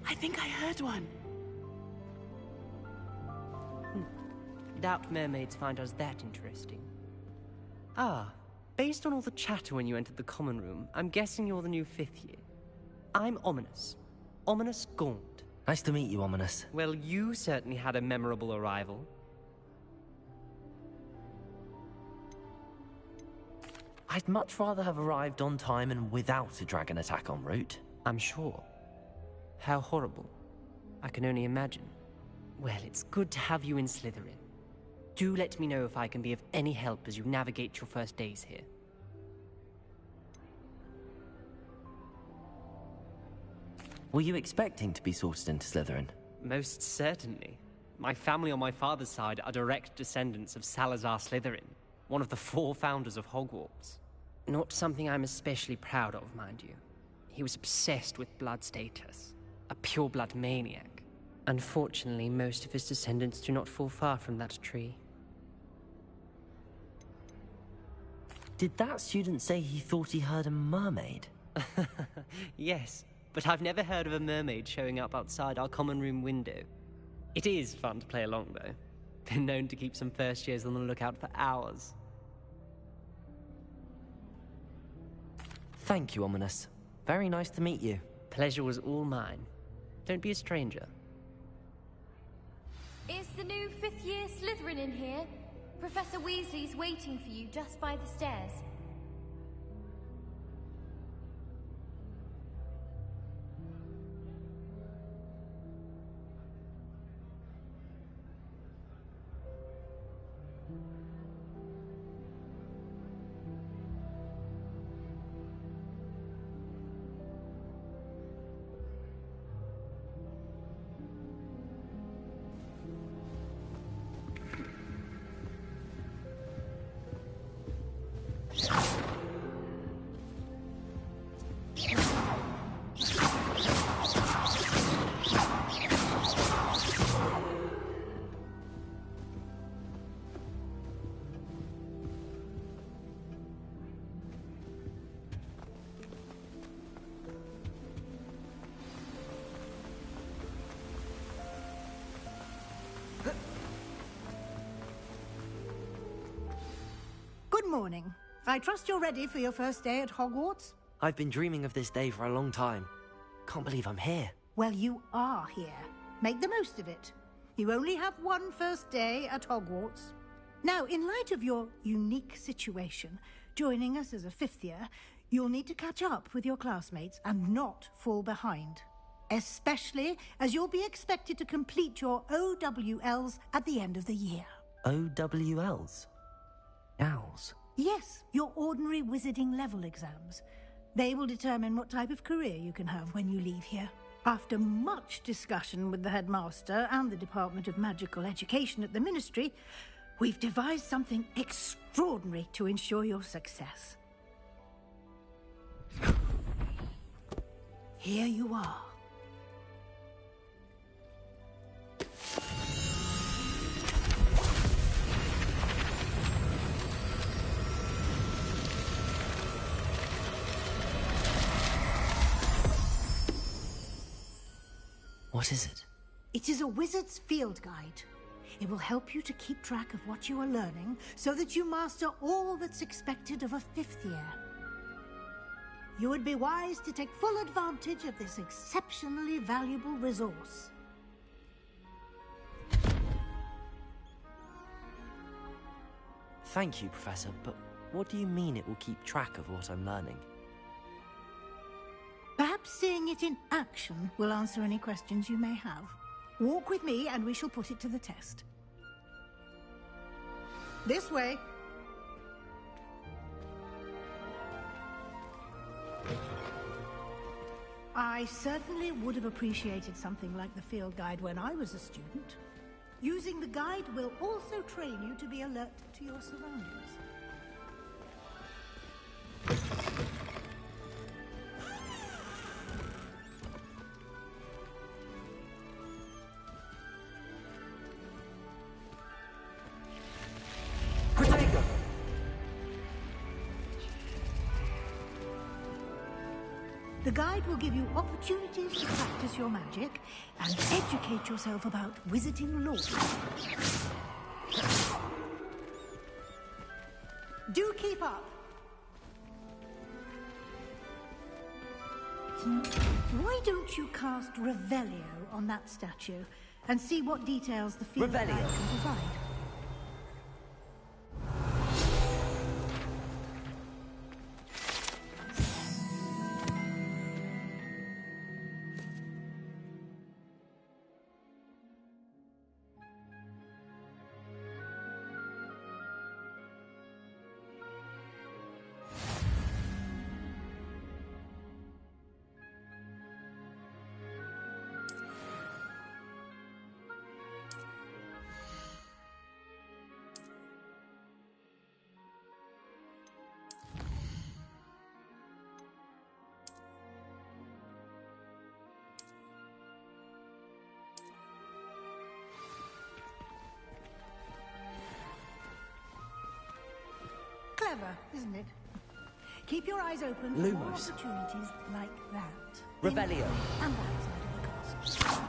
I think I heard one. Doubt mermaids find us that interesting. Ah, based on all the chatter when you entered the common room, I'm guessing you're the new 5th year. I'm Ominous. Ominous Gaunt. Nice to meet you, Ominous. Well, you certainly had a memorable arrival. I'd much rather have arrived on time and without a dragon attack en route. I'm sure. How horrible. I can only imagine. Well, it's good to have you in Slytherin. Do let me know if I can be of any help as you navigate your first days here. Were you expecting to be sorted into Slytherin? Most certainly. My family on my father's side are direct descendants of Salazar Slytherin, one of the 4 founders of Hogwarts. Not something I'm especially proud of, mind you. He was obsessed with blood status, a pure-blood maniac. Unfortunately, most of his descendants do not fall far from that tree. Did that student say he thought he heard a mermaid? Yes, but I've never heard of a mermaid showing up outside our common room window. It is fun to play along, though. Been known to keep some first years on the lookout for hours. Thank you, Ominous. Very nice to meet you. Pleasure was all mine. Don't be a stranger. Is the new 5th year Slytherin in here? Professor Weasley's waiting for you just by the stairs. Good morning. I trust you're ready for your first day at Hogwarts? I've been dreaming of this day for a long time. Can't believe I'm here. Well, you are here. Make the most of it. You only have one first day at Hogwarts. Now, in light of your unique situation, joining us as a 5th year, you'll need to catch up with your classmates and not fall behind. Especially as you'll be expected to complete your OWLs at the end of the year. OWLs? Owls? Yes, your ordinary wizarding level exams. They will determine what type of career you can have when you leave here. After much discussion with the headmaster and the Department of Magical Education at the Ministry, we've devised something extraordinary to ensure your success. Here you are. What is it? It is a wizard's field guide. It will help you to keep track of what you are learning so that you master all that's expected of a 5th year. You would be wise to take full advantage of this exceptionally valuable resource. Thank you, Professor, but what do you mean it will keep track of what I'm learning? Perhaps seeing it in action will answer any questions you may have. Walk with me and we shall put it to the test. This way. I certainly would have appreciated something like the field guide when I was a student. Using the guide will also train you to be alert to your surroundings. The guide will give you opportunities to practice your magic and educate yourself about wizarding lore. Do keep up. Why don't you cast Revelio on that statue and see what details the field guide can provide? Clever, isn't it? Keep your eyes open for more Lumos. opportunities like that. Revelio. And outside of the castle.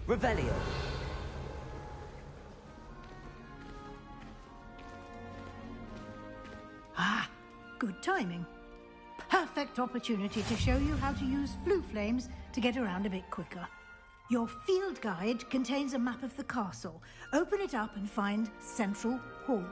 Revelio. Ah, good timing. Perfect opportunity to show you how to use flue flames to get around a bit quicker. Your field guide contains a map of the castle. Open it up and find Central Hall.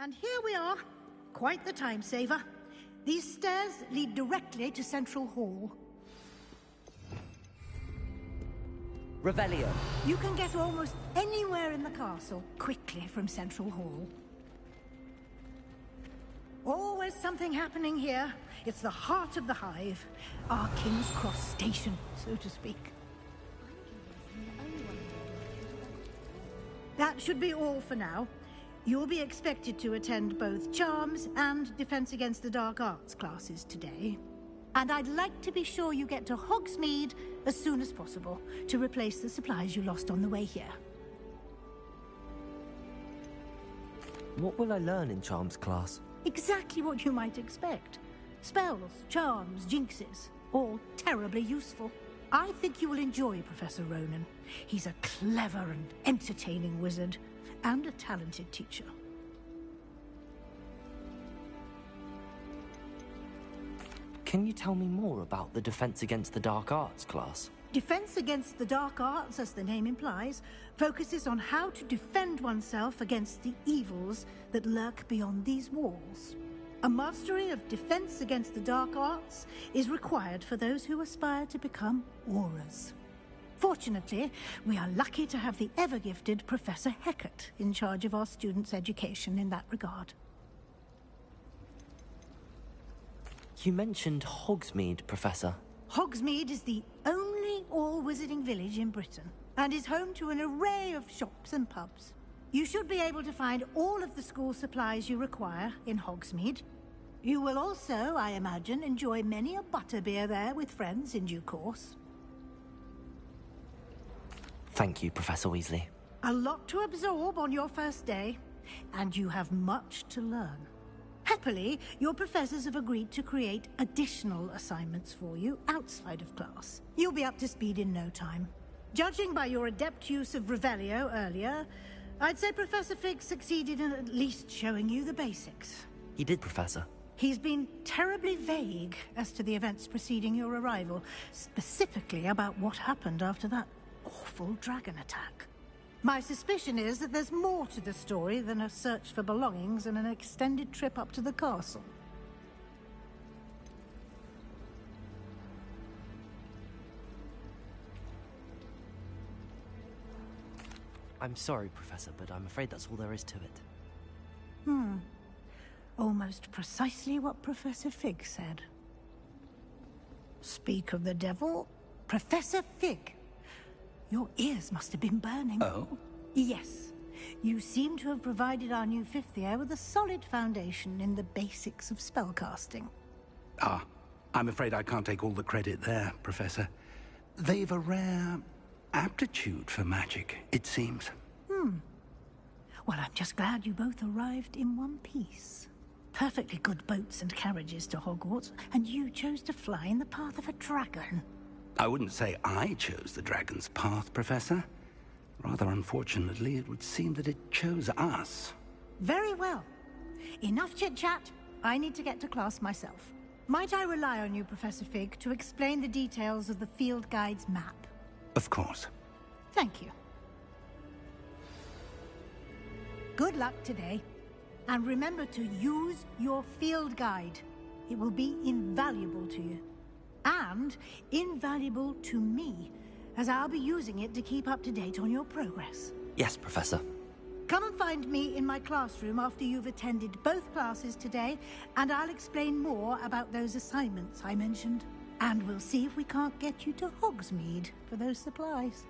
And here we are. Quite the time saver. These stairs lead directly to Central Hall. Revelio. You can get almost anywhere in the castle quickly from Central Hall. Always something happening here. It's the heart of the hive. Our King's Cross station, so to speak. That should be all for now. You'll be expected to attend both Charms and Defense Against the Dark Arts classes today. And I'd like to be sure you get to Hogsmeade as soon as possible to replace the supplies you lost on the way here. What will I learn in Charms class? Exactly what you might expect. Spells, charms, jinxes, all terribly useful. I think you will enjoy Professor Ronan. He's a clever and entertaining wizard, and a talented teacher. Can you tell me more about the Defense Against the Dark Arts class? Defense Against the Dark Arts, as the name implies, focuses on how to defend oneself against the evils that lurk beyond these walls. A mastery of Defense Against the Dark Arts is required for those who aspire to become Aurors. Fortunately, we are lucky to have the ever-gifted Professor Hecat in charge of our students' education in that regard. You mentioned Hogsmeade, Professor. Hogsmeade is the only all-wizarding village in Britain, and is home to an array of shops and pubs. You should be able to find all of the school supplies you require in Hogsmeade. You will also, I imagine, enjoy many a butterbeer there with friends in due course. Thank you, Professor Weasley. A lot to absorb on your first day, and you have much to learn. Happily, your professors have agreed to create additional assignments for you outside of class. You'll be up to speed in no time. Judging by your adept use of Revelio earlier, I'd say Professor Fig succeeded in at least showing you the basics. He did, Professor. He's been terribly vague as to the events preceding your arrival, specifically about what happened after that awful dragon attack. My suspicion is that there's more to the story than a search for belongings and an extended trip up to the castle. I'm sorry, Professor, but I'm afraid that's all there is to it. Almost precisely what Professor Fig said. Speak of the devil, Professor Fig. Your ears must have been burning. Oh? Yes. You seem to have provided our new fifth year with a solid foundation in the basics of spellcasting. Ah, I'm afraid I can't take all the credit there, Professor. They've a rare aptitude for magic, it seems. Well, I'm just glad you both arrived in one piece. Perfectly good boats and carriages to Hogwarts, and you chose to fly in the path of a dragon. I wouldn't say I chose the dragon's path, Professor. Rather unfortunately, it would seem that it chose us. Very well. Enough chit-chat. I need to get to class myself. Might I rely on you, Professor Fig, to explain the details of the field guide's map? Of course. Thank you. Good luck today. And remember to use your field guide. It will be invaluable to you. And invaluable to me, as I'll be using it to keep up to date on your progress. Yes, Professor. Come and find me in my classroom after you've attended both classes today, and I'll explain more about those assignments I mentioned. And we'll see if we can't get you to Hogsmeade for those supplies.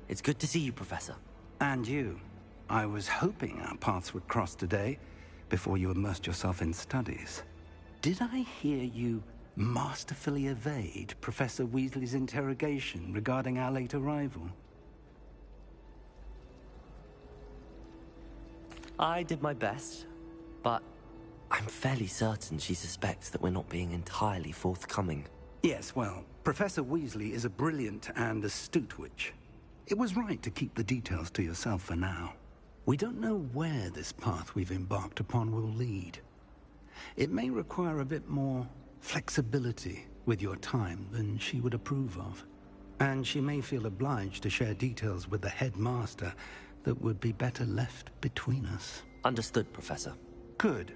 It's good to see you, Professor. And you. I was hoping our paths would cross today, before you immersed yourself in studies. Did I hear you masterfully evade Professor Weasley's interrogation regarding our late arrival? I did my best, but I'm fairly certain she suspects that we're not being entirely forthcoming. Yes, well, Professor Weasley is a brilliant and astute witch. It was right to keep the details to yourself for now. We don't know where this path we've embarked upon will lead. It may require a bit more flexibility with your time than she would approve of. And she may feel obliged to share details with the headmaster that would be better left between us. Understood, Professor. Good.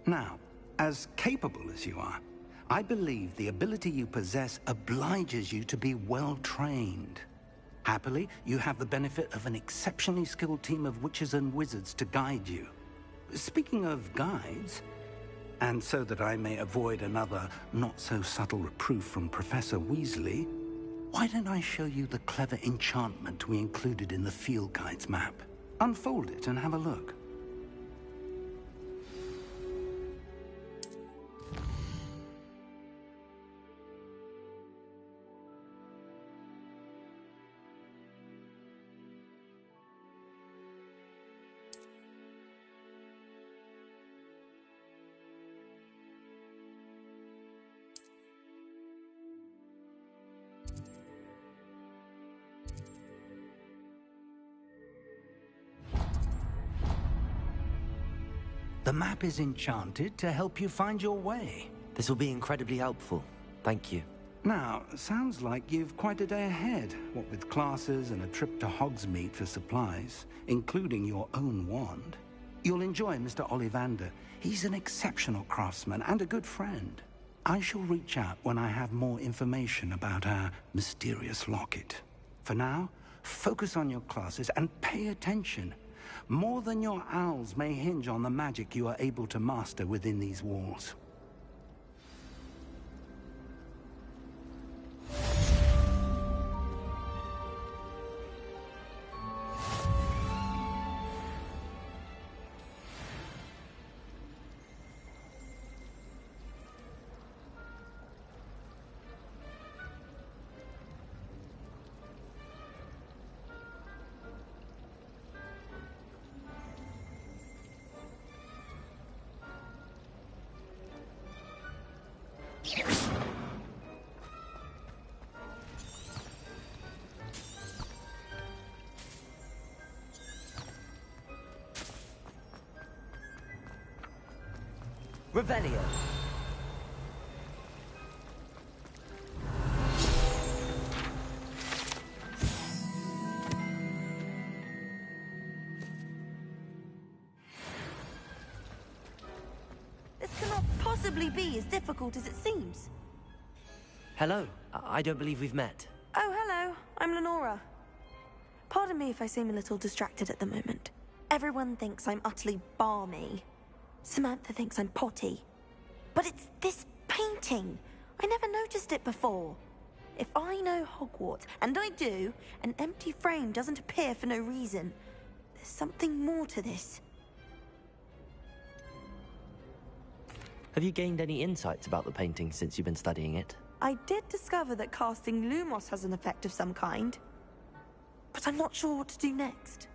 Now, as capable as you are, I believe the ability you possess obliges you to be well-trained. Happily, you have the benefit of an exceptionally skilled team of witches and wizards to guide you. Speaking of guides, and so that I may avoid another not-so-subtle reproof from Professor Weasley, why don't I show you the clever enchantment we included in the field guide's map? Unfold it and have a look. The map is enchanted to help you find your way. This will be incredibly helpful. Thank you. Now, sounds like you've quite a day ahead, what with classes and a trip to Hogsmeade for supplies, including your own wand. You'll enjoy Mr. Ollivander. He's an exceptional craftsman and a good friend. I shall reach out when I have more information about our mysterious locket. For now, focus on your classes and pay attention. More than your owls may hinge on the magic you are able to master within these walls. Revelio. This cannot possibly be as difficult as it seems. Hello. I don't believe we've met. Oh, hello. I'm Lenora. Pardon me if I seem a little distracted at the moment. Everyone thinks I'm utterly balmy. Samantha thinks I'm potty. But it's this painting. I never noticed it before. If I know Hogwarts, and I do, an empty frame doesn't appear for no reason. There's something more to this. Have you gained any insights about the painting since you've been studying it? I did discover that casting Lumos has an effect of some kind. But I'm not sure what to do next.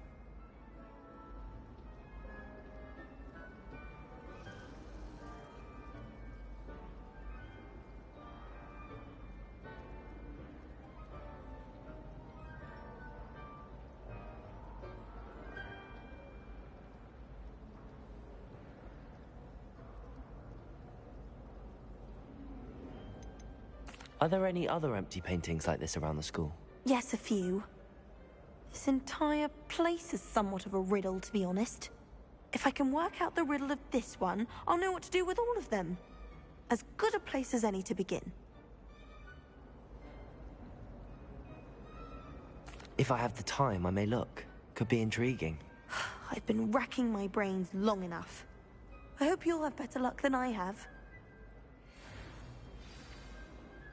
Are there any other empty paintings like this around the school? Yes, a few. This entire place is somewhat of a riddle, to be honest. If I can work out the riddle of this one, I'll know what to do with all of them. As good a place as any to begin. If I have the time, I may look. Could be intriguing. I've been racking my brains long enough. I hope you'll have better luck than I have.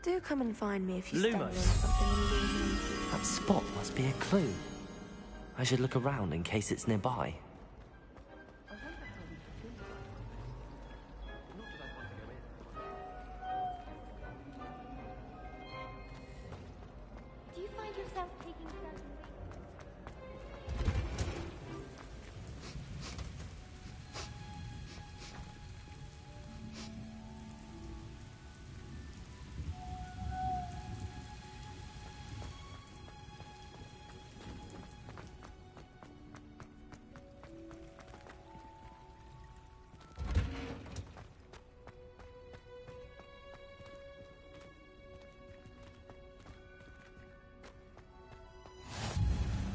Do come and find me if you stumble on something illuminating. That spot must be a clue. I should look around in case it's nearby. Do you find yourself taking certain...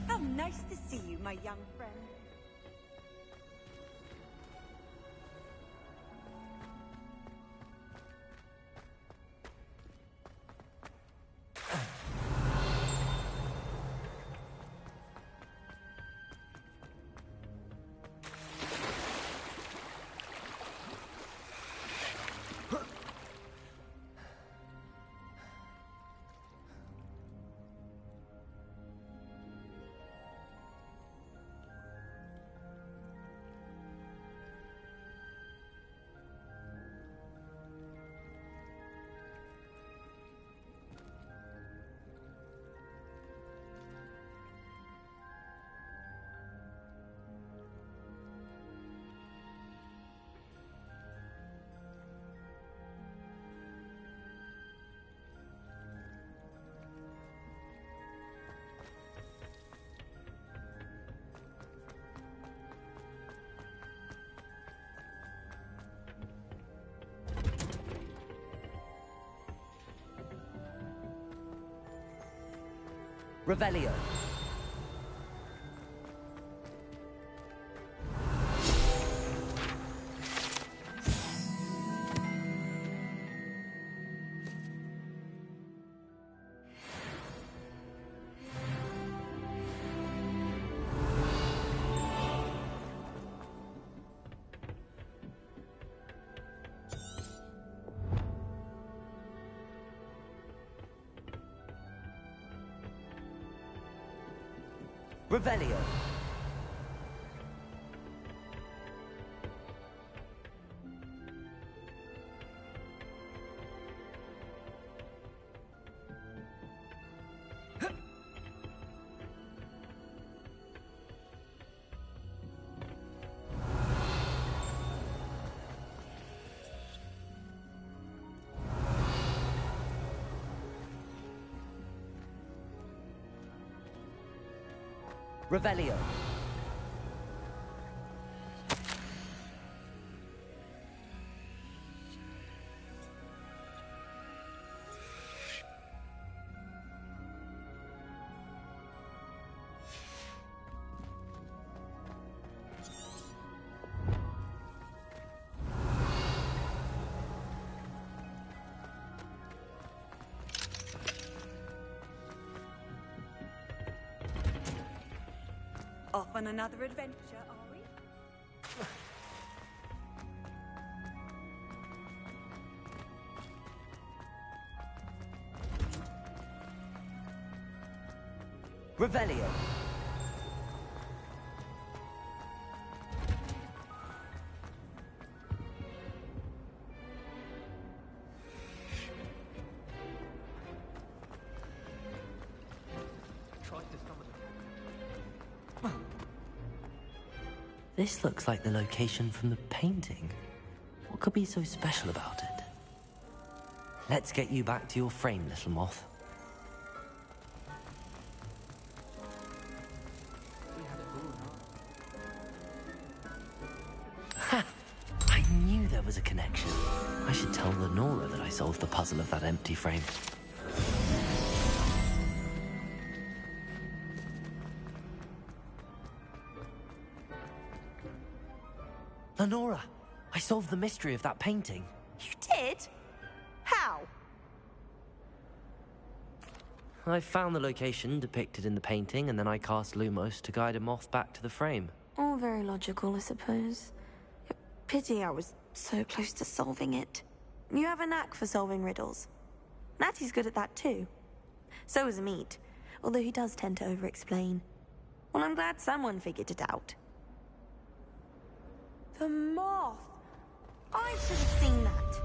How nice to see you, my young friend. Revelio. Revelio. Revelio. Off on another adventure, are we? Revelio. This looks like the location from the painting. What could be so special about it? Let's get you back to your frame, little moth. Ha! I knew there was a connection. I should tell Lenora that I solved the puzzle of that empty frame. Lenora, I solved the mystery of that painting. You did? How? I found the location depicted in the painting, and then I cast Lumos to guide a moth back to the frame. All very logical, I suppose. Pity I was so close to solving it. You have a knack for solving riddles. Natty's good at that too. So is Amit, although he does tend to over-explain. Well, I'm glad someone figured it out. The moth! I should have seen that.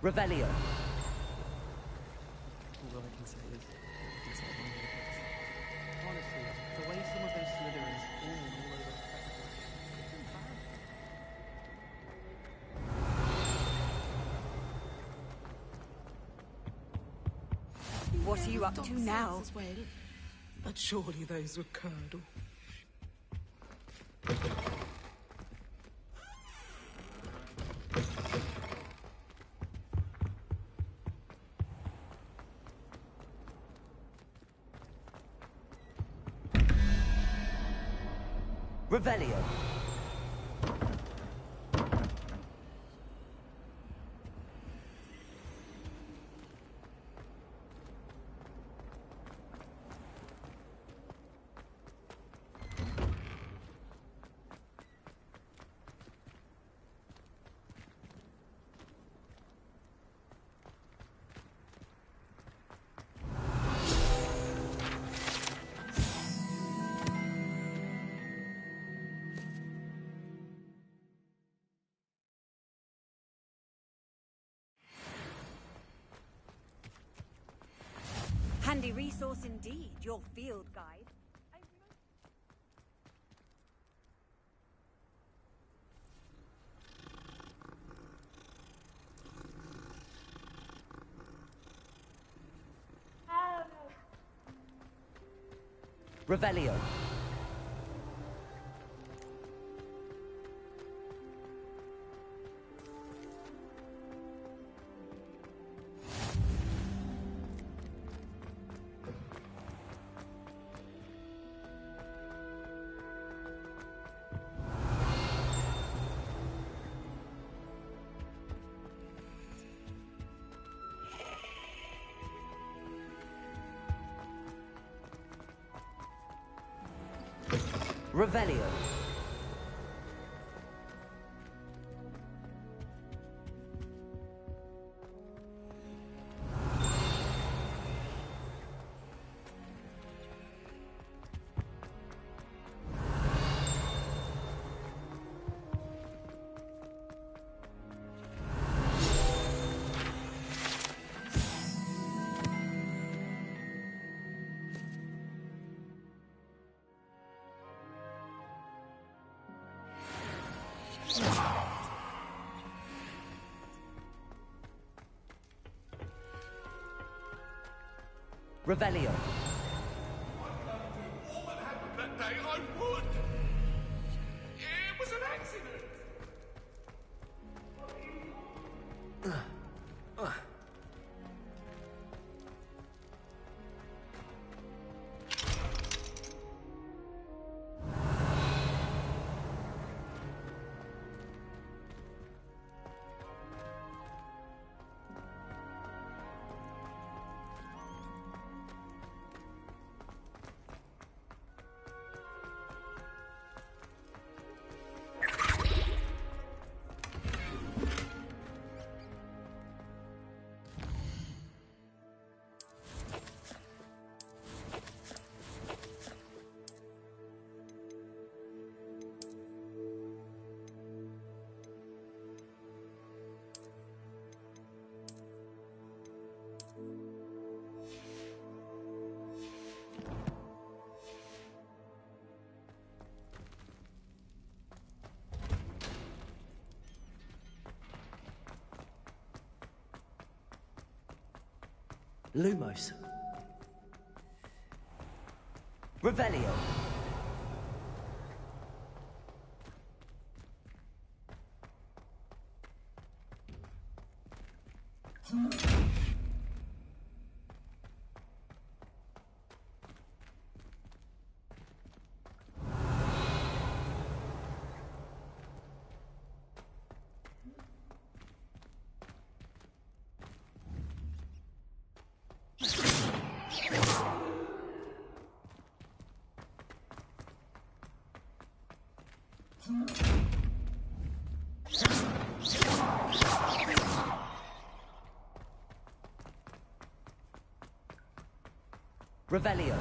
Revelio. All I can say is, it's all wrong with this. Honestly, the way some of those Slytherins fall all over the What are you up to now? Well, but surely those would curdle. Revelio. Handy resource indeed, your field guide. Revelio. Revelio. Revelio. All that happened that day, I would. It was an accident. Lumos. Revelio. Revelio.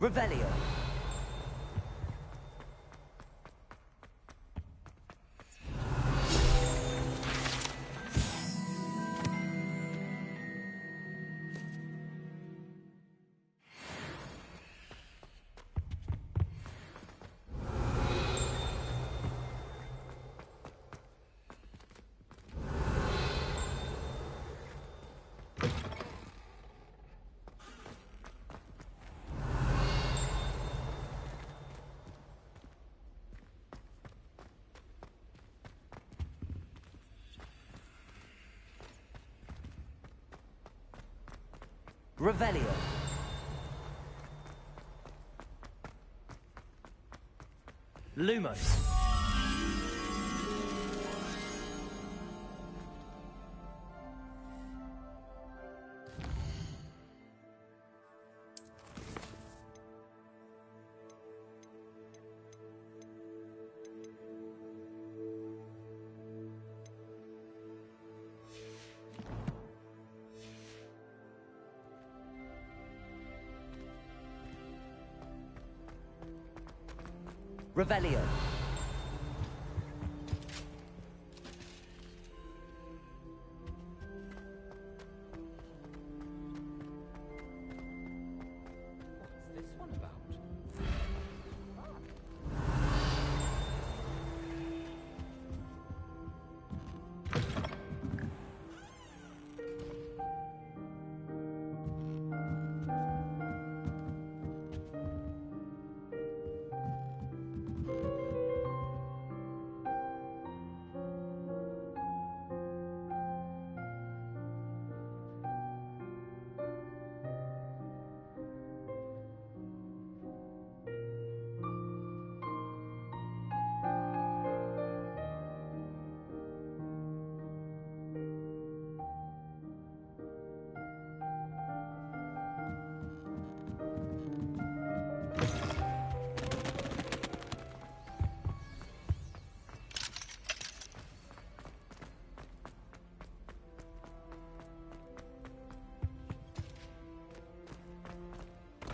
Revelio. Revelio. Lumos. Revelio. What's this one about?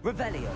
Revelio.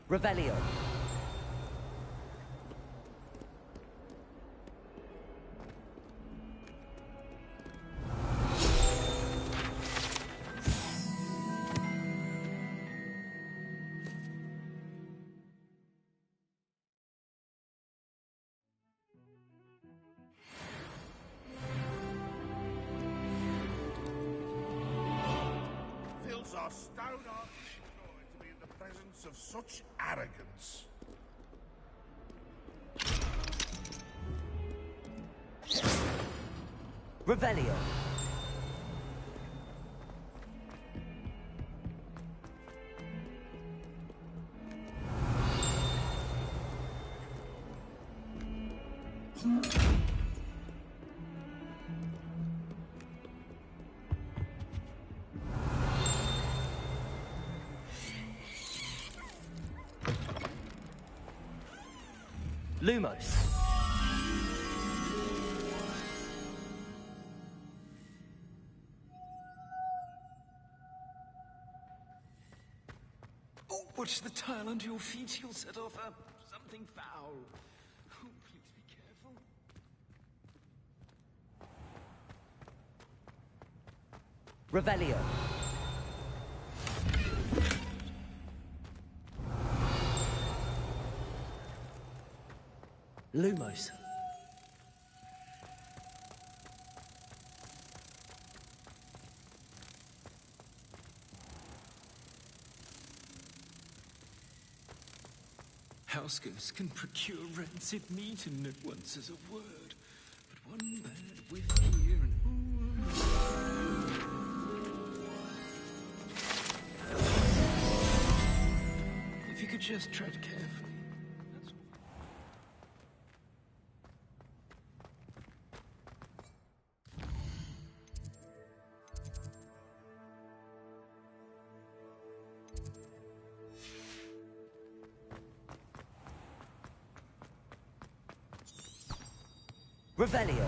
Revelio. Fills our stone-arched joy to be in the presence of such arrogance. Revelio. Lumos. Oh, watch the tile under your feet. You'll set off something foul. Oh, please be careful. Revelio. Lumos. House ghosts can procure rancid meat and at once says a word. But one bad whiff here and... If you could just tread carefully. Revelio.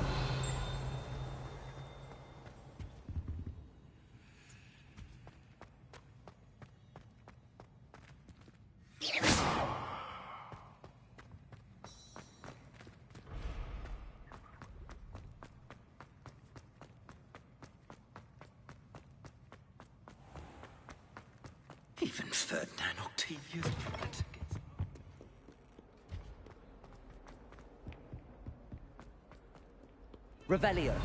Even Ferdinand Octavius gets... Revelio.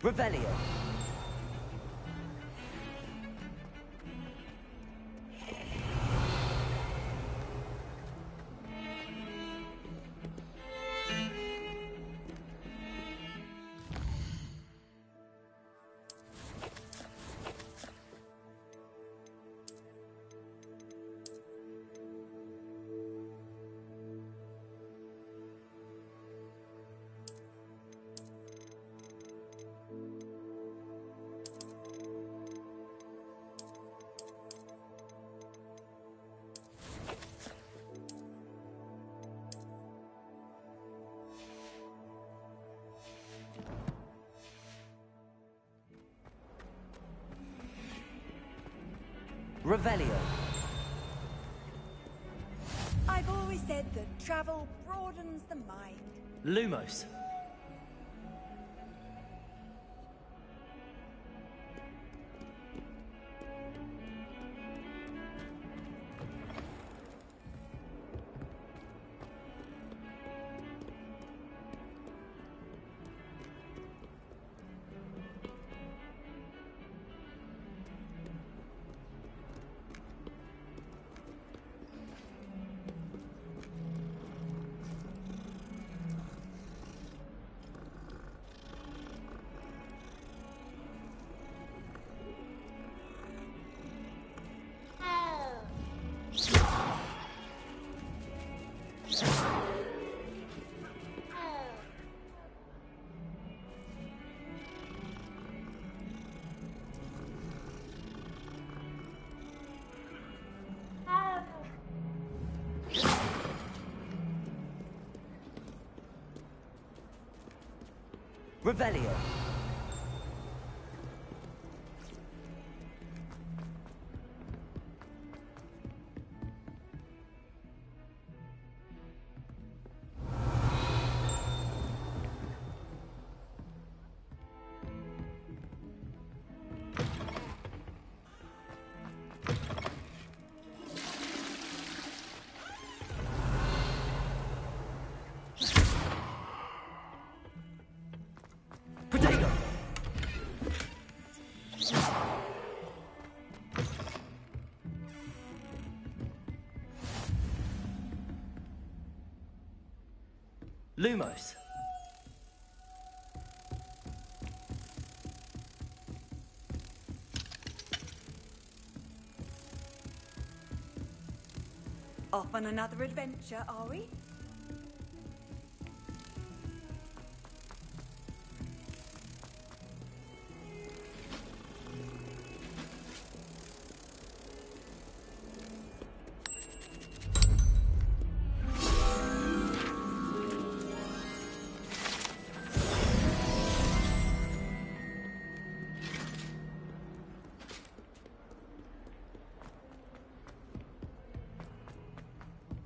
Revelio. Revelio. I've always said that travel broadens the mind. Lumos. Revelio. Potato. Lumos. Off on another adventure, are we?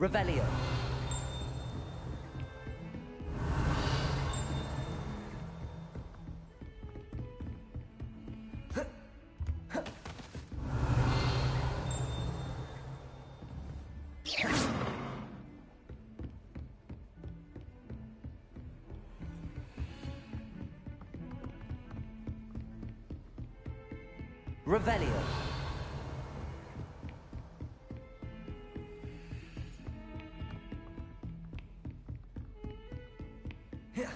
Revelio. Revelio. And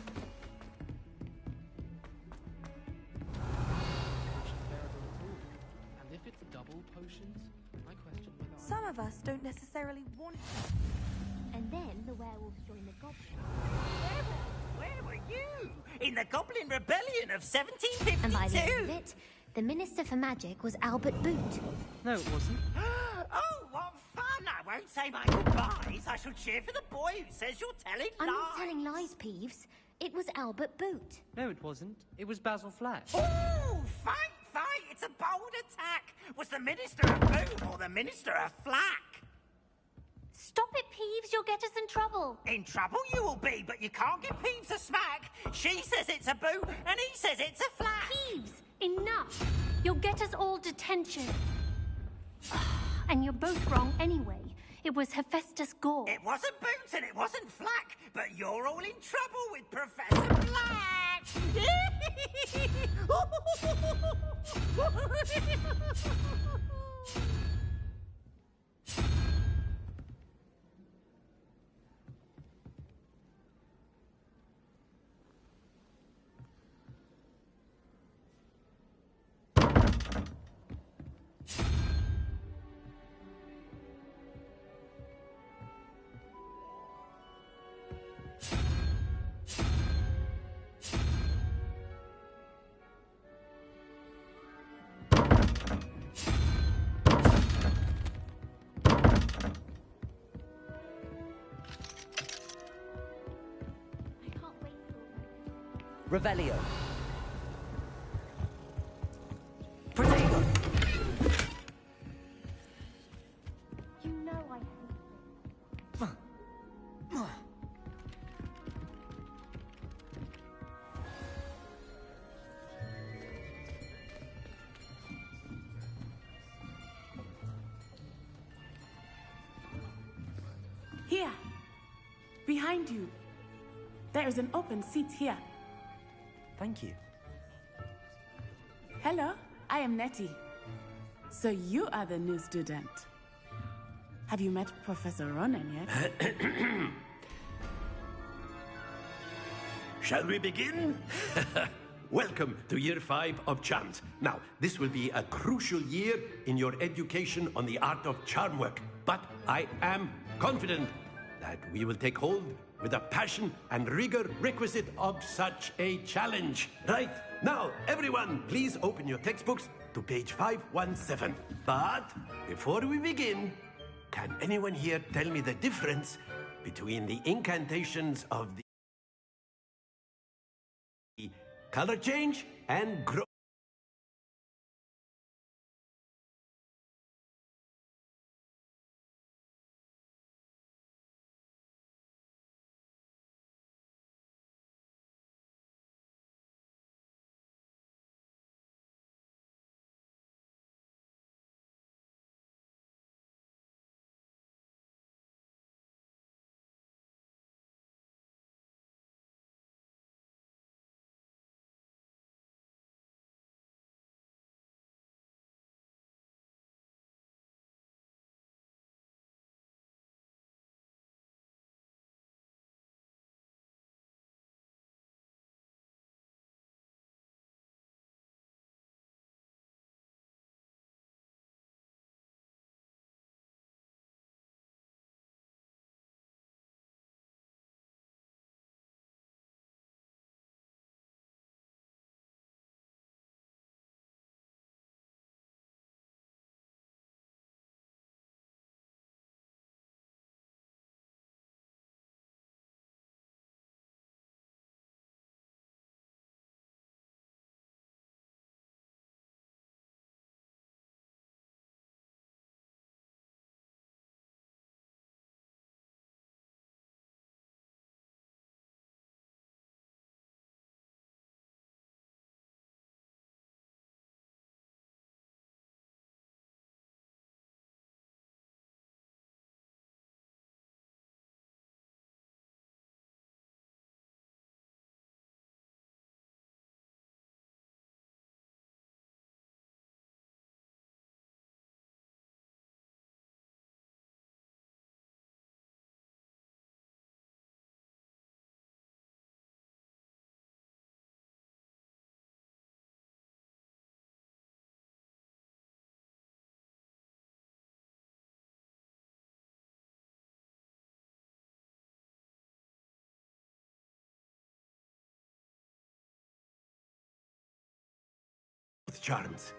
if it's double potions, I question whether Some of us don't necessarily want. And then the werewolves join the goblins. Where were you? In the Goblin Rebellion of 1752? And by the end of it, the Minister for Magic was Albert Boot. No, it wasn't. Oh, what fun! I won't say my goodbyes. I shall cheer for the boy who says you're telling I'm lies. not telling lies, Peeves. It was Albert Boot. No, it wasn't. It was Basil Flash. Oh, fight! It's a bold attack. Was the Minister a boot or the Minister a flack? Stop it, Peeves. You'll get us in trouble. In trouble you will be, but you can't give Peeves a smack. She says it's a boot, and he says it's a flack. Peeves, enough. You'll get us all detention. And you're both wrong anyway. It was Hephaestus Gore. It wasn't boot and it wasn't flack, but you're all in trouble with Professor Black. Revelio. Protego. You know I hate this. Here. Behind you. There is an open seat here. Thank you. Hello, I am Nettie. So you are the new student. Have you met Professor Ronan yet? Shall we begin? Welcome to Year 5 of Charms. Now, this will be a crucial year in your education on the art of charm work. But I am confident that we will take hold with the passion and rigor requisite of such a challenge. Right, now, everyone, please open your textbooks to page 517. But before we begin, can anyone here tell me the difference between the incantations of the color change and grow? charms.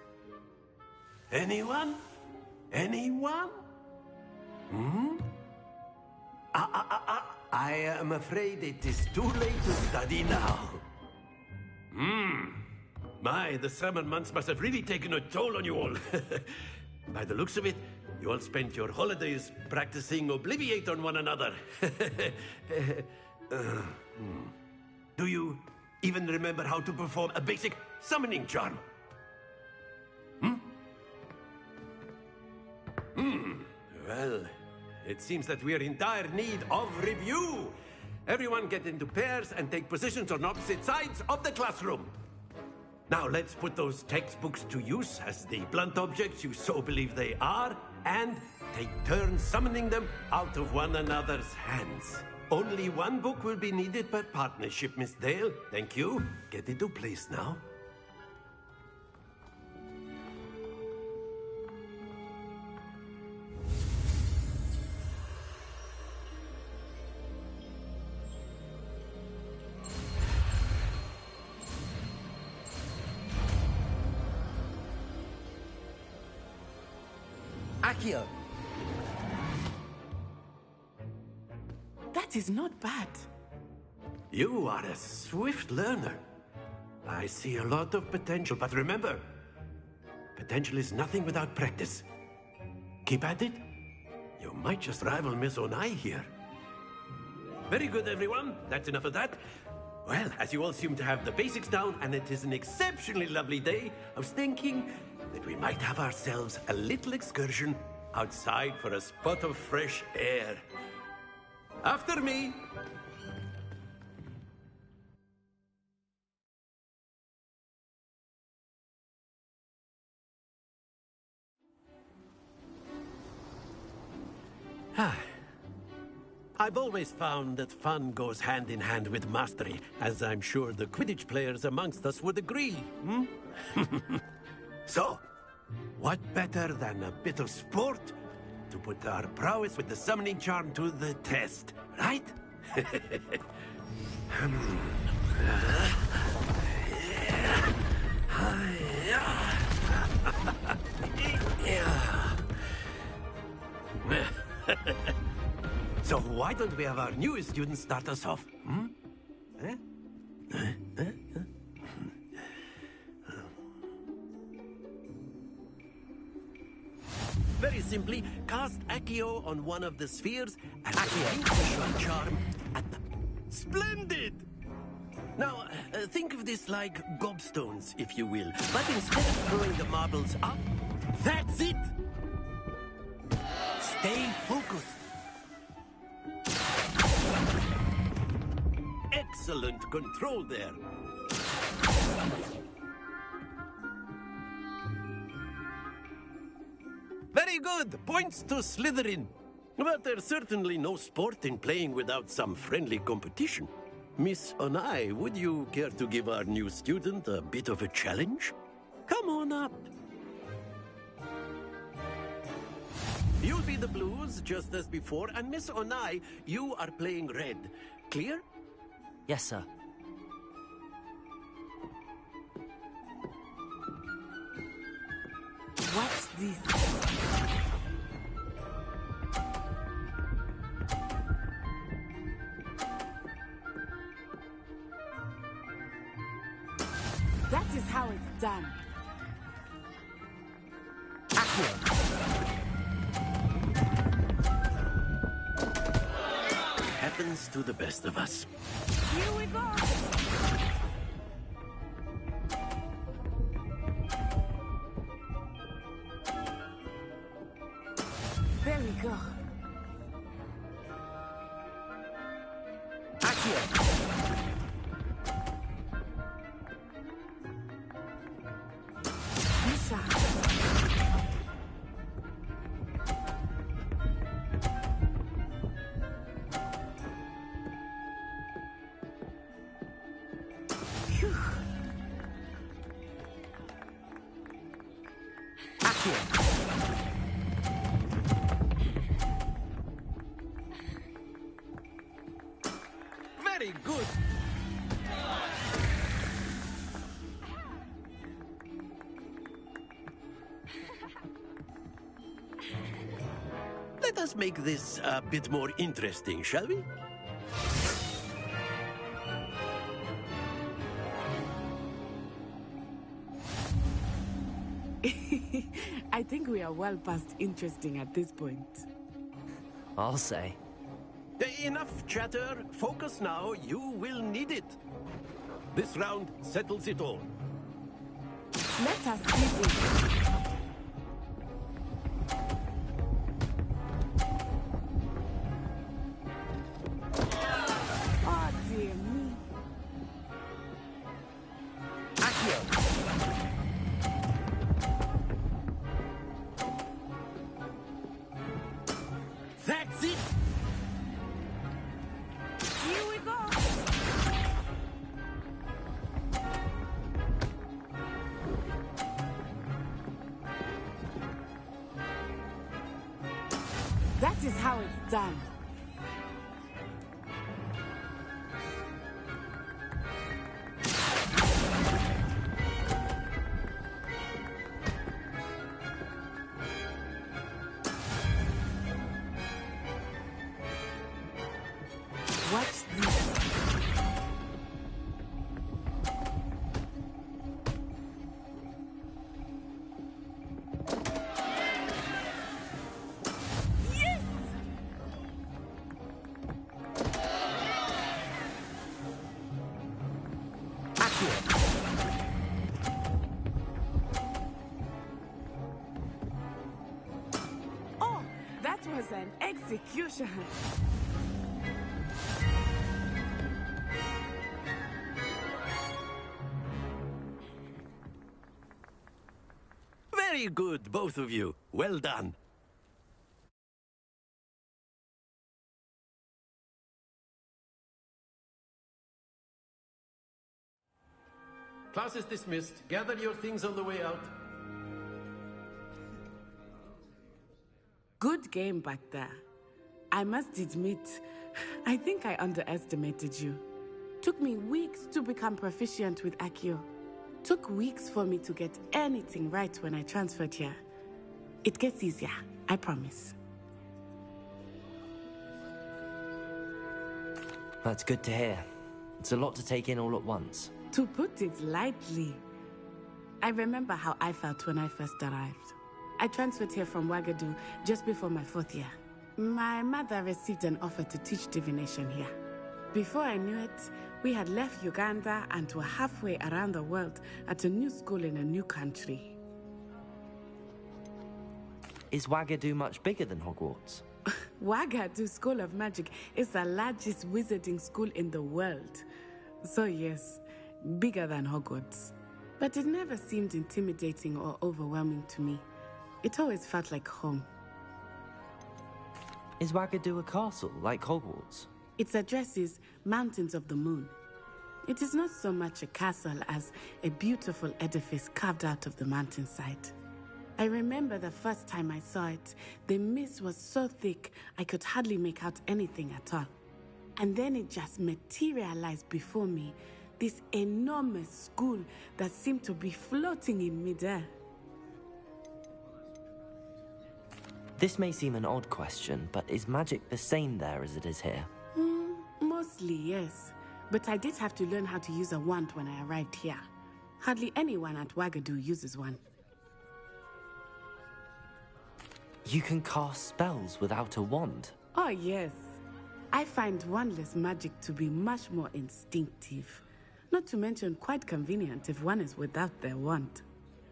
Anyone? Anyone? Hmm? I am afraid it is too late to study now. The summer months must have really taken a toll on you all. By the looks of it, you all spent your holidays practicing Obliviate on one another. Do you even remember how to perform a basic summoning charm? Well, it seems that we are in dire need of review. Everyone get into pairs and take positions on opposite sides of the classroom. Now let's put those textbooks to use as the blunt objects you so believe they are, and take turns summoning them out of one another's hands. Only one book will be needed per partnership, Miss Dale. Thank you. Get into place now. Akio! That is not bad. You are a swift learner. I see a lot of potential, but remember, potential is nothing without practice. Keep at it. You might just rival Miss Onai here. Very good, everyone. That's enough of that. Well, as you all seem to have the basics down, and it is an exceptionally lovely day, I was thinking that we might have ourselves a little excursion outside for a spot of fresh air. After me. I've always found that fun goes hand in hand with mastery, as I'm sure the Quidditch players amongst us would agree. So, what better than a bit of sport to put our prowess with the summoning charm to the test, right? So why don't we have our newest student start us off? Very simply, cast Accio on one of the spheres and finish your charm at the... Splendid! Now, think of this like gobstones, if you will. But instead of throwing the marbles up, that's it! Stay focused. Excellent control there. Very good. Points to Slytherin. But there's certainly no sport in playing without some friendly competition. Miss Onai, would you care to give our new student a bit of a challenge? Come on up. You'll be the blues, just as before, and Miss Onai, you are playing red. Clear? Yes, sir. What's this? That is how it's done. Happens to the best of us. Here we go. There we go. Very good. make this a bit more interesting, shall we? I think we are well past interesting at this point. I'll say. Enough chatter. Focus now. You will need it. This round settles it all. Let us begin. Oh dear me. That's it! Here we go! That is how it's done. Watch this. Yes! Oh, that was an execution. Very good, both of you. Well done. Class is dismissed. Gather your things on the way out. Good game back there. I must admit, I think I underestimated you. Took me weeks to become proficient with Accio. Took weeks for me to get anything right when I transferred here. It gets easier, I promise. That's good to hear. It's a lot to take in all at once. To put it lightly, I remember how I felt when I first arrived. I transferred here from Wagadu just before my 4th year. My mother received an offer to teach divination here. Before I knew it, we had left Uganda and were halfway around the world at a new school in a new country. Is Wagadu much bigger than Hogwarts? Wagadu School of Magic is the largest wizarding school in the world. So yes, bigger than Hogwarts. But it never seemed intimidating or overwhelming to me. It always felt like home. Is Wagadu a castle, like Hogwarts? Its address is Mountains of the Moon. It is not so much a castle as a beautiful edifice carved out of the mountainside. I remember the first time I saw it, the mist was so thick I could hardly make out anything at all. And then it just materialized before me, this enormous school that seemed to be floating in midair. This may seem an odd question, but is magic the same there as it is here? Mostly, yes. But I did have to learn how to use a wand when I arrived here. Hardly anyone at Wagadu uses one. You can cast spells without a wand? Oh, yes. I find wandless magic to be much more instinctive. Not to mention quite convenient if one is without their wand.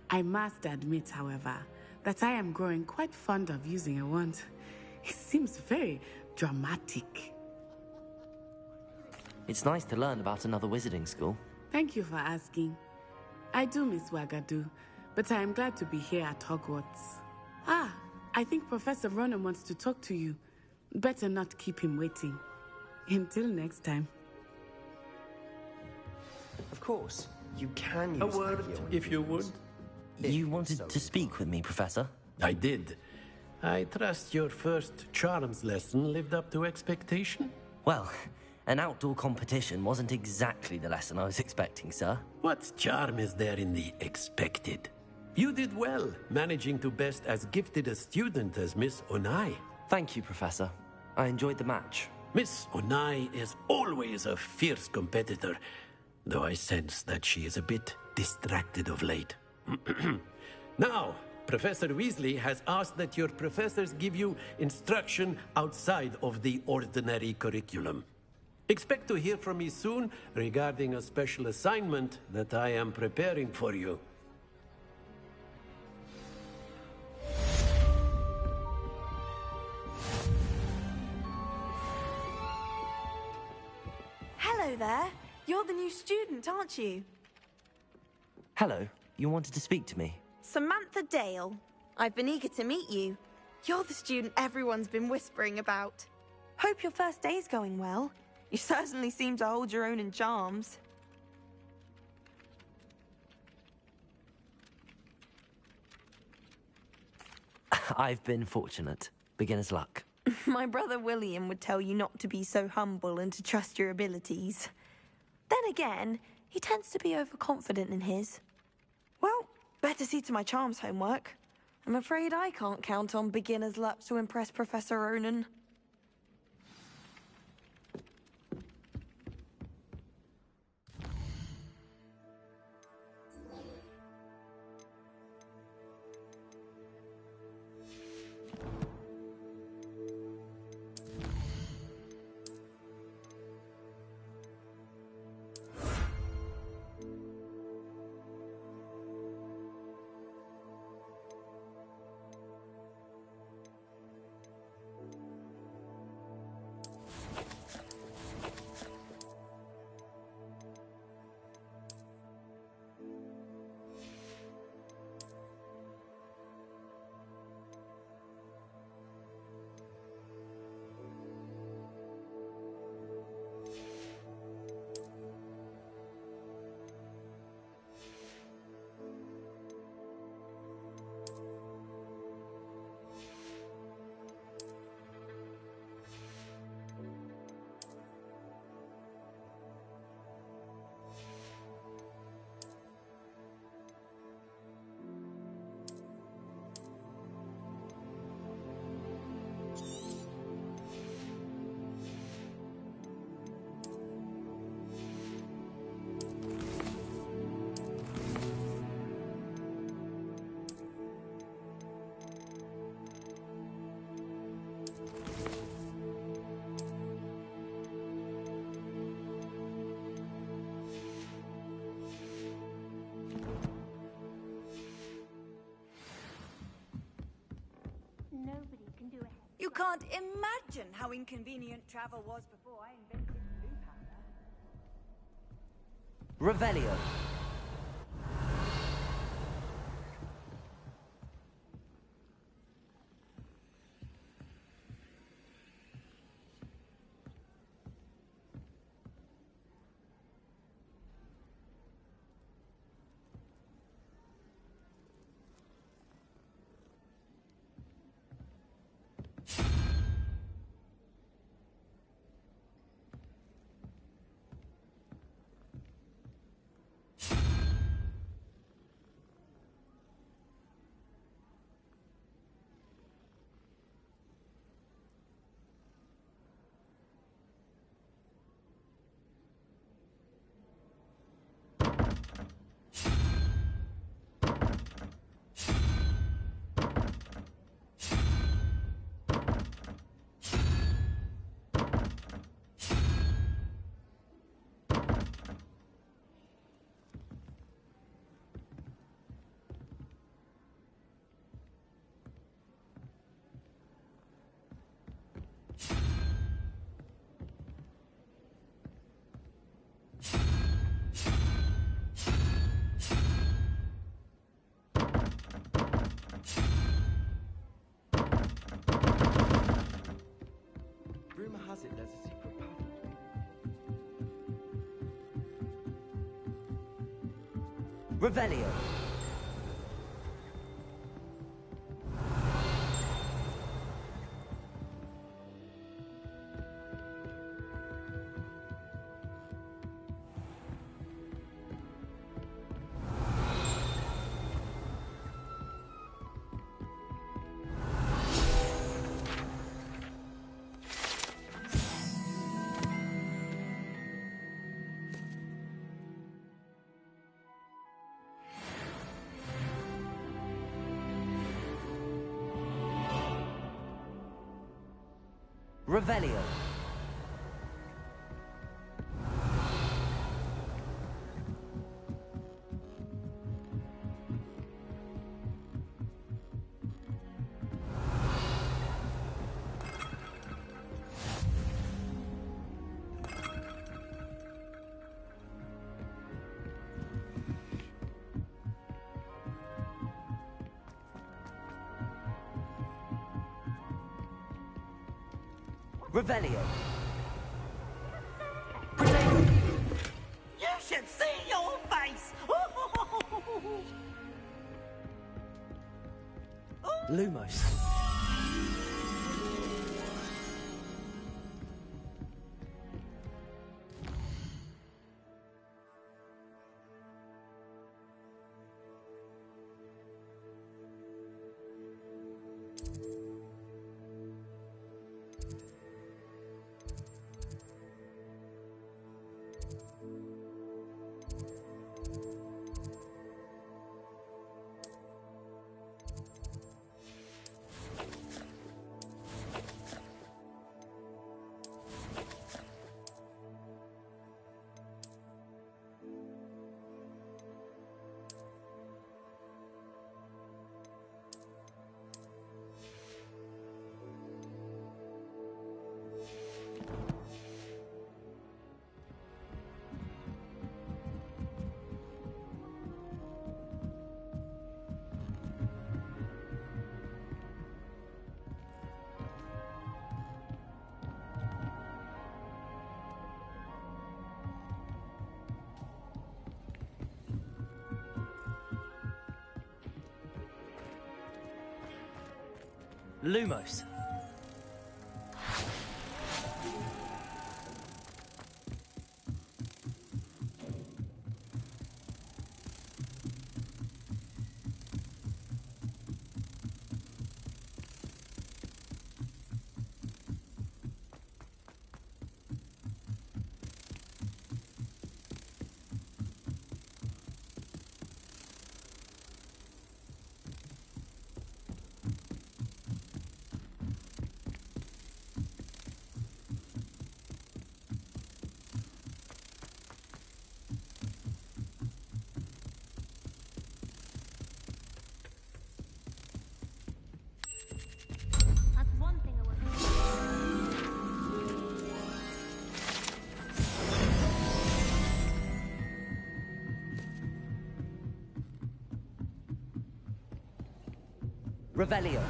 I must admit, however, that I am growing quite fond of using a wand. It seems very dramatic. It's nice to learn about another wizarding school. Thank you for asking. I do miss Wagadu, but I am glad to be here at Hogwarts. Ah, I think Professor Ronan wants to talk to you. Better not keep him waiting. Until next time. Of course, you can use A word, Accio if you would. You wanted to speak with me, Professor? I did. I trust your first charms lesson lived up to expectation? Well, an outdoor competition wasn't exactly the lesson I was expecting, sir. What charm is there in the expected? You did well, managing to best as gifted a student as Miss Onai. Thank you, Professor. I enjoyed the match. Miss Onai is always a fierce competitor, though I sense that she is a bit distracted of late. Now, Professor Weasley has asked that your professors give you instruction outside of the ordinary curriculum. Expect to hear from me soon regarding a special assignment that I am preparing for you. Hello there. You're the new student, aren't you? Hello, you wanted to speak to me? Samantha Dale. I've been eager to meet you. You're the student everyone's been whispering about. Hope your first day's going well. You certainly seem to hold your own in charms. I've been fortunate. Beginner's luck. My brother William would tell you not to be so humble and to trust your abilities. Then again, he tends to be overconfident in his. Well, better see to my charms homework. I'm afraid I can't count on beginner's luck to impress Professor Ronan. Nobody can do it. You can't imagine how inconvenient travel was before I invented blue powder. Revelio. Rumor has it there's a secret path. Revelio. Revelio. Revelio. You should see your face! Lumos. Lumos. That's one thing I wasn't. Revelio.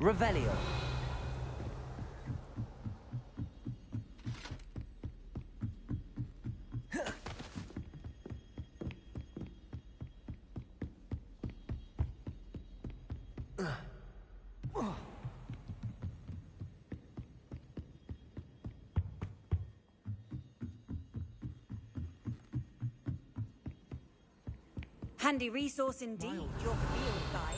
Revelio. Handy resource indeed, your field guide.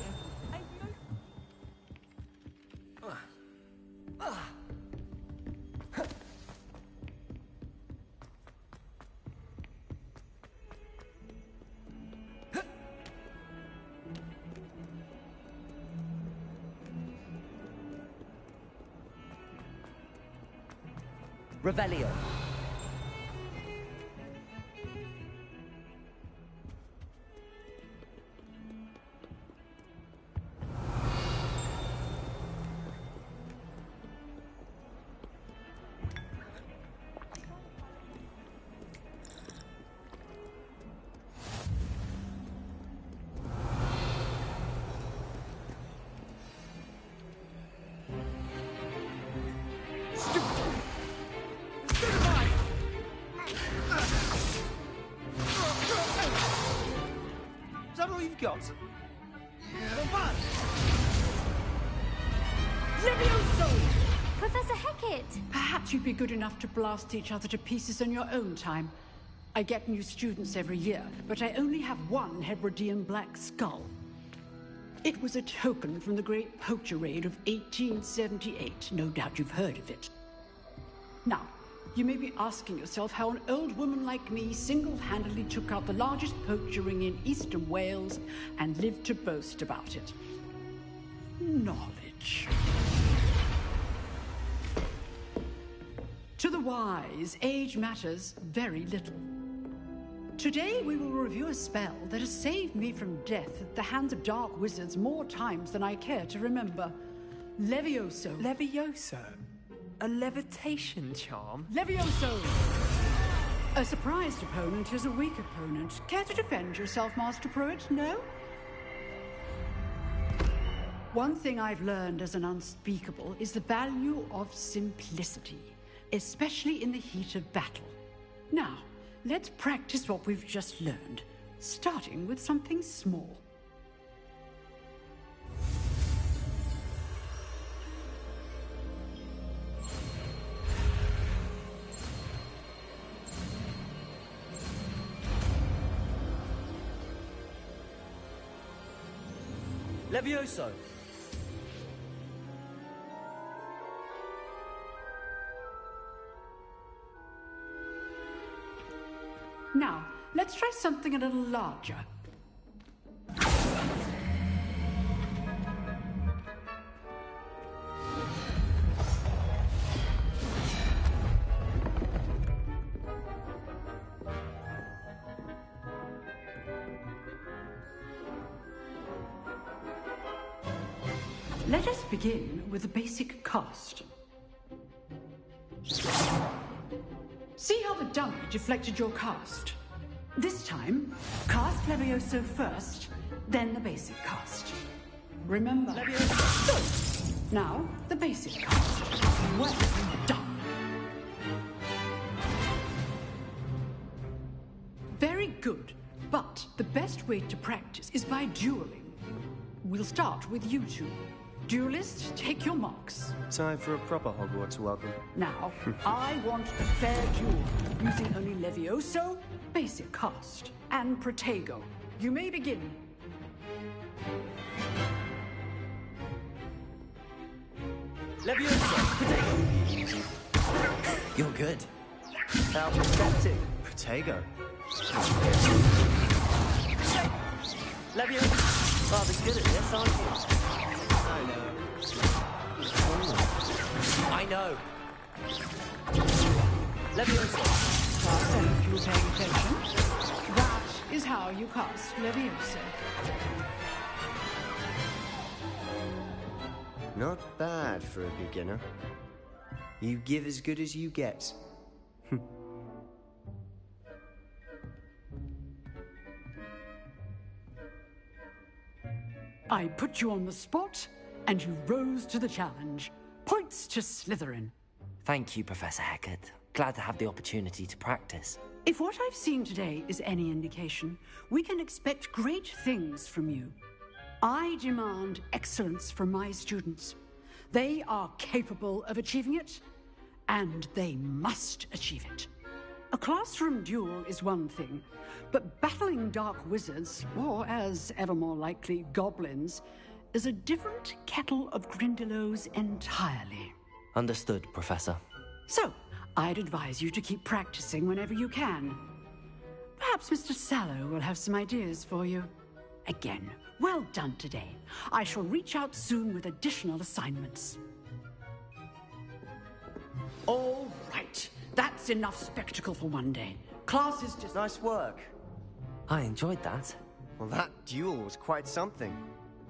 Revelio. you've got. Levioso! Professor Hecat! Perhaps you'd be good enough to blast each other to pieces in your own time. I get new students every year, but I only have one Hebridean black skull. It was a token from the Great Poacher Raid of 1878. No doubt you've heard of it. Now, you may be asking yourself how an old woman like me single-handedly took out the largest poacher ring in eastern Wales and lived to boast about it. Knowledge. To the wise, age matters very little. Today we will review a spell that has saved me from death at the hands of dark wizards more times than I care to remember. Levioso. Levioso? A levitation charm? Levioso! A surprised opponent is a weak opponent. Care to defend yourself, Master Pruitt? No? One thing I've learned as an unspeakable is the value of simplicity, especially in the heat of battle. Now, let's practice what we've just learned, starting with something small. Levioso! Now, let's try something a little larger. Let us begin with the basic cast. See how the dummy deflected your cast? This time, cast Levioso first, then the basic cast. Remember, Levioso. Now, the basic cast. Well done. Very good, but the best way to practice is by dueling. We'll start with you two. Duelists, take your marks. Time for a proper Hogwarts welcome. Now, I want a fair duel, using only Levioso, basic cast, and Protego. You may begin. Levioso! Protego! You're good. How pathetic. Protego. Levioso! Rather good at this, aren't you? I know. Levioso. Class, I hope you were paying attention. That is how you cast Levioso. Not bad for a beginner. You give as good as you get. I put you on the spot, and you rose to the challenge. Points to Slytherin. Thank you, Professor Hecat. Glad to have the opportunity to practice. If what I've seen today is any indication, we can expect great things from you. I demand excellence from my students. They are capable of achieving it, and they must achieve it. A classroom duel is one thing, but battling dark wizards, or as ever more likely, goblins, is a different kettle of Grindylows entirely. Understood, Professor. So, I'd advise you to keep practicing whenever you can. Perhaps Mr. Sallow will have some ideas for you. Again, well done today. I shall reach out soon with additional assignments. All right. That's enough spectacle for one day. Class is just... Nice work. I enjoyed that. Well, that duel was quite something.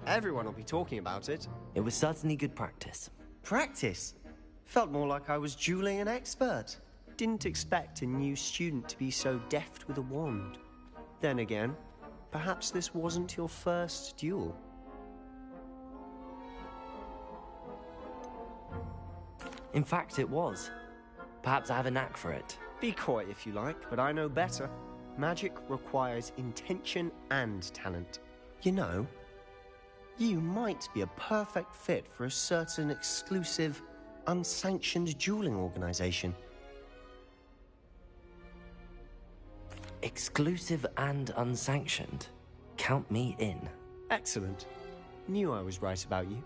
Everyone will be talking about it. It was certainly good practice. Practice? Felt more like I was dueling an expert. Didn't expect a new student to be so deft with a wand. Then again, perhaps this wasn't your first duel. In fact, it was. Perhaps I have a knack for it. Be coy if you like, but I know better. Magic requires intention and talent. You know, you might be a perfect fit for a certain exclusive, unsanctioned dueling organization. Exclusive and unsanctioned? Count me in. Excellent. Knew I was right about you.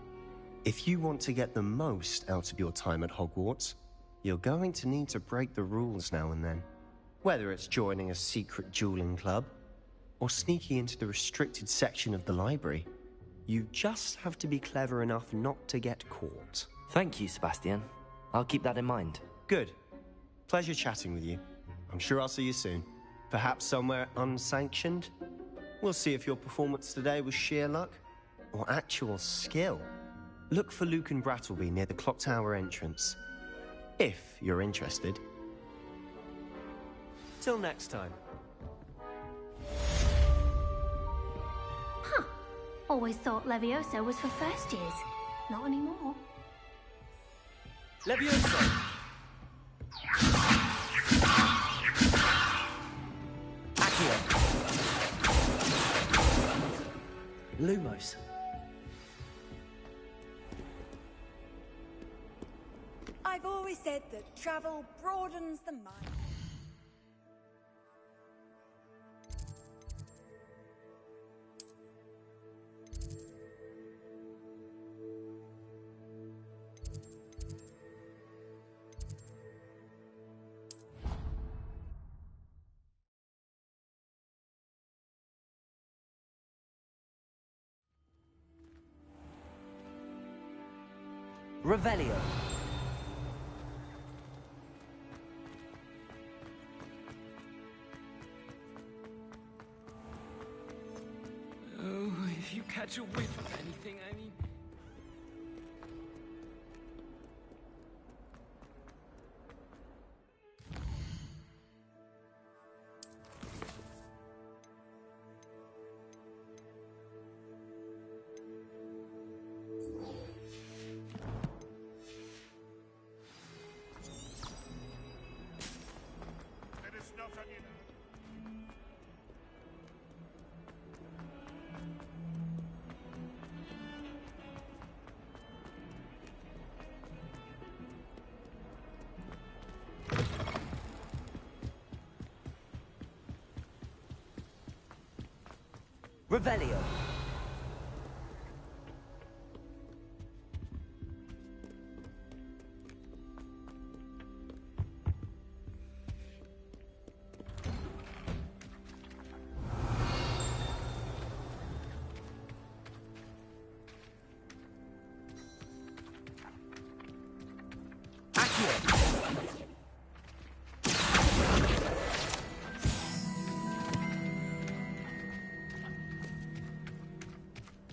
If you want to get the most out of your time at Hogwarts, you're going to need to break the rules now and then. Whether it's joining a secret dueling club, or sneaking into the restricted section of the library, you just have to be clever enough not to get caught. Thank you, Sebastian. I'll keep that in mind. Good. Pleasure chatting with you. I'm sure I'll see you soon. Perhaps somewhere unsanctioned? We'll see if your performance today was sheer luck or actual skill. Look for Luke and Brattleby near the clock tower entrance, if you're interested. Till next time. Huh. Always thought Levioso was for first years. Not anymore. Levioso! Accio! Lumos. I've always said that travel broadens the mind. Revelio. Oh, if you catch a whiff of anything, I mean... Let us not on you. Revelio.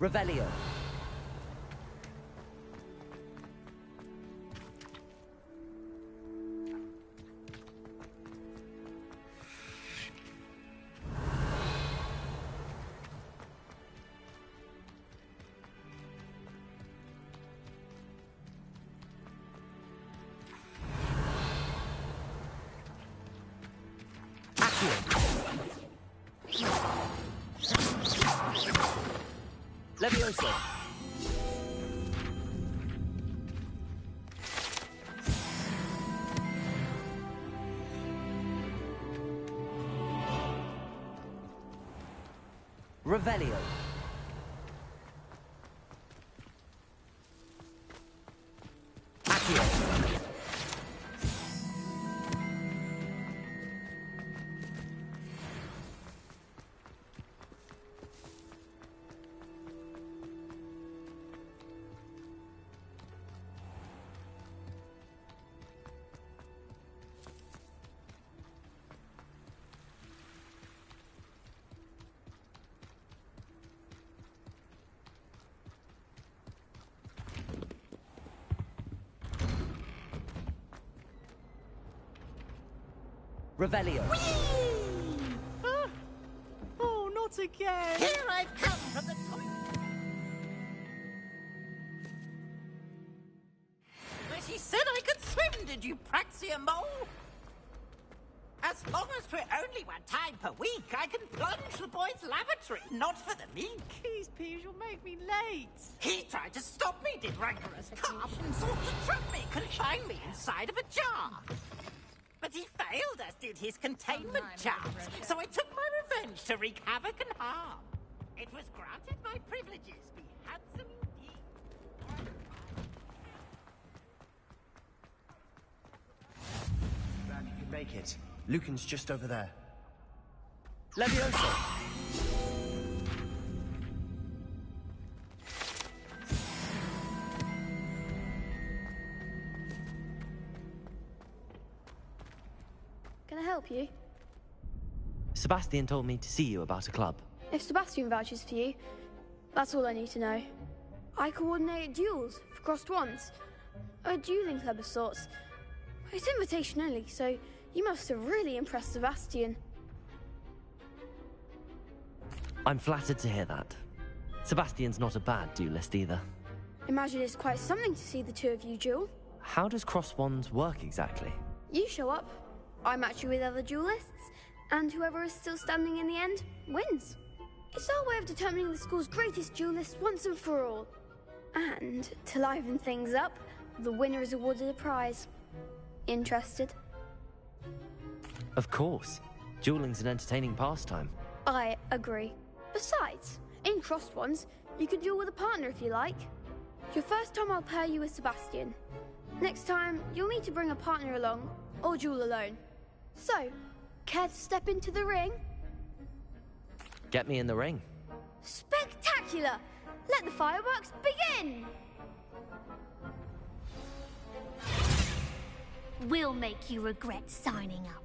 Revelio. Levioso. Revelio. Accio. Revelio. Oh, not again! Here I've come from the top. But he said I could swim, did you, Praxia Mole? As As long as for only 1 time per week, I can plunge the boy's lavatory. Not for the meek. Please, Peeves, you'll make me late. He tried to stop me, did rancorous carp, and sought to trap me, confine me inside of a jar. But he failed, as did his containment charms, so I took my revenge to wreak havoc and harm. It was granted my privileges, be handsome indeed. Glad you could make it. Lucan's just over there. Levioso! Can I help you? Sebastian told me to see you about a club. If Sebastian vouches for you, that's all I need to know. I coordinate duels for crossed ones. A dueling club of sorts. It's invitation only, so you must have really impressed Sebastian. I'm flattered to hear that. Sebastian's not a bad duelist either. Imagine it's quite something to see the two of you duel. How does cross wands work exactly? You show up, I match you with other duelists, and whoever is still standing in the end wins. It's our way of determining the school's greatest duelist once and for all. And to liven things up, the winner is awarded a prize. Interested? Of course. Dueling's an entertaining pastime. I agree. Besides, in crossed ones, you can duel with a partner if you like. Your first time I'll pair you with Sebastian. Next time, you'll need to bring a partner along, or duel alone. So, care to step into the ring? Get me in the ring. Spectacular! Let the fireworks begin! We'll make you regret signing up.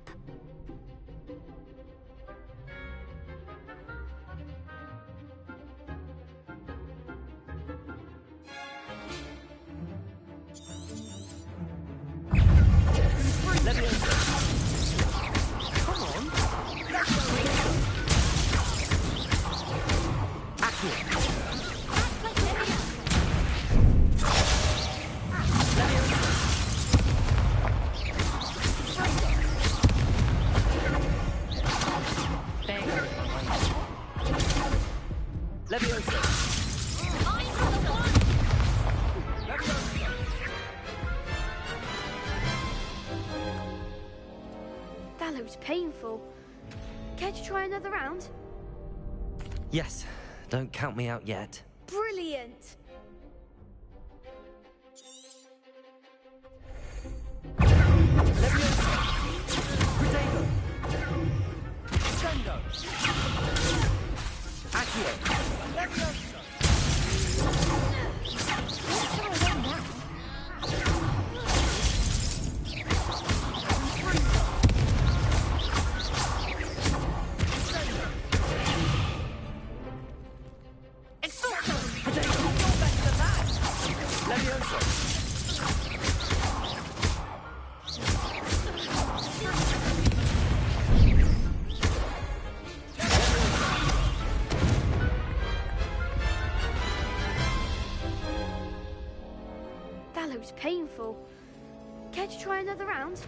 Come on. That looks painful. Care to try another round? Yes, don't count me out yet. Brilliant! That looks painful. Care to try another round?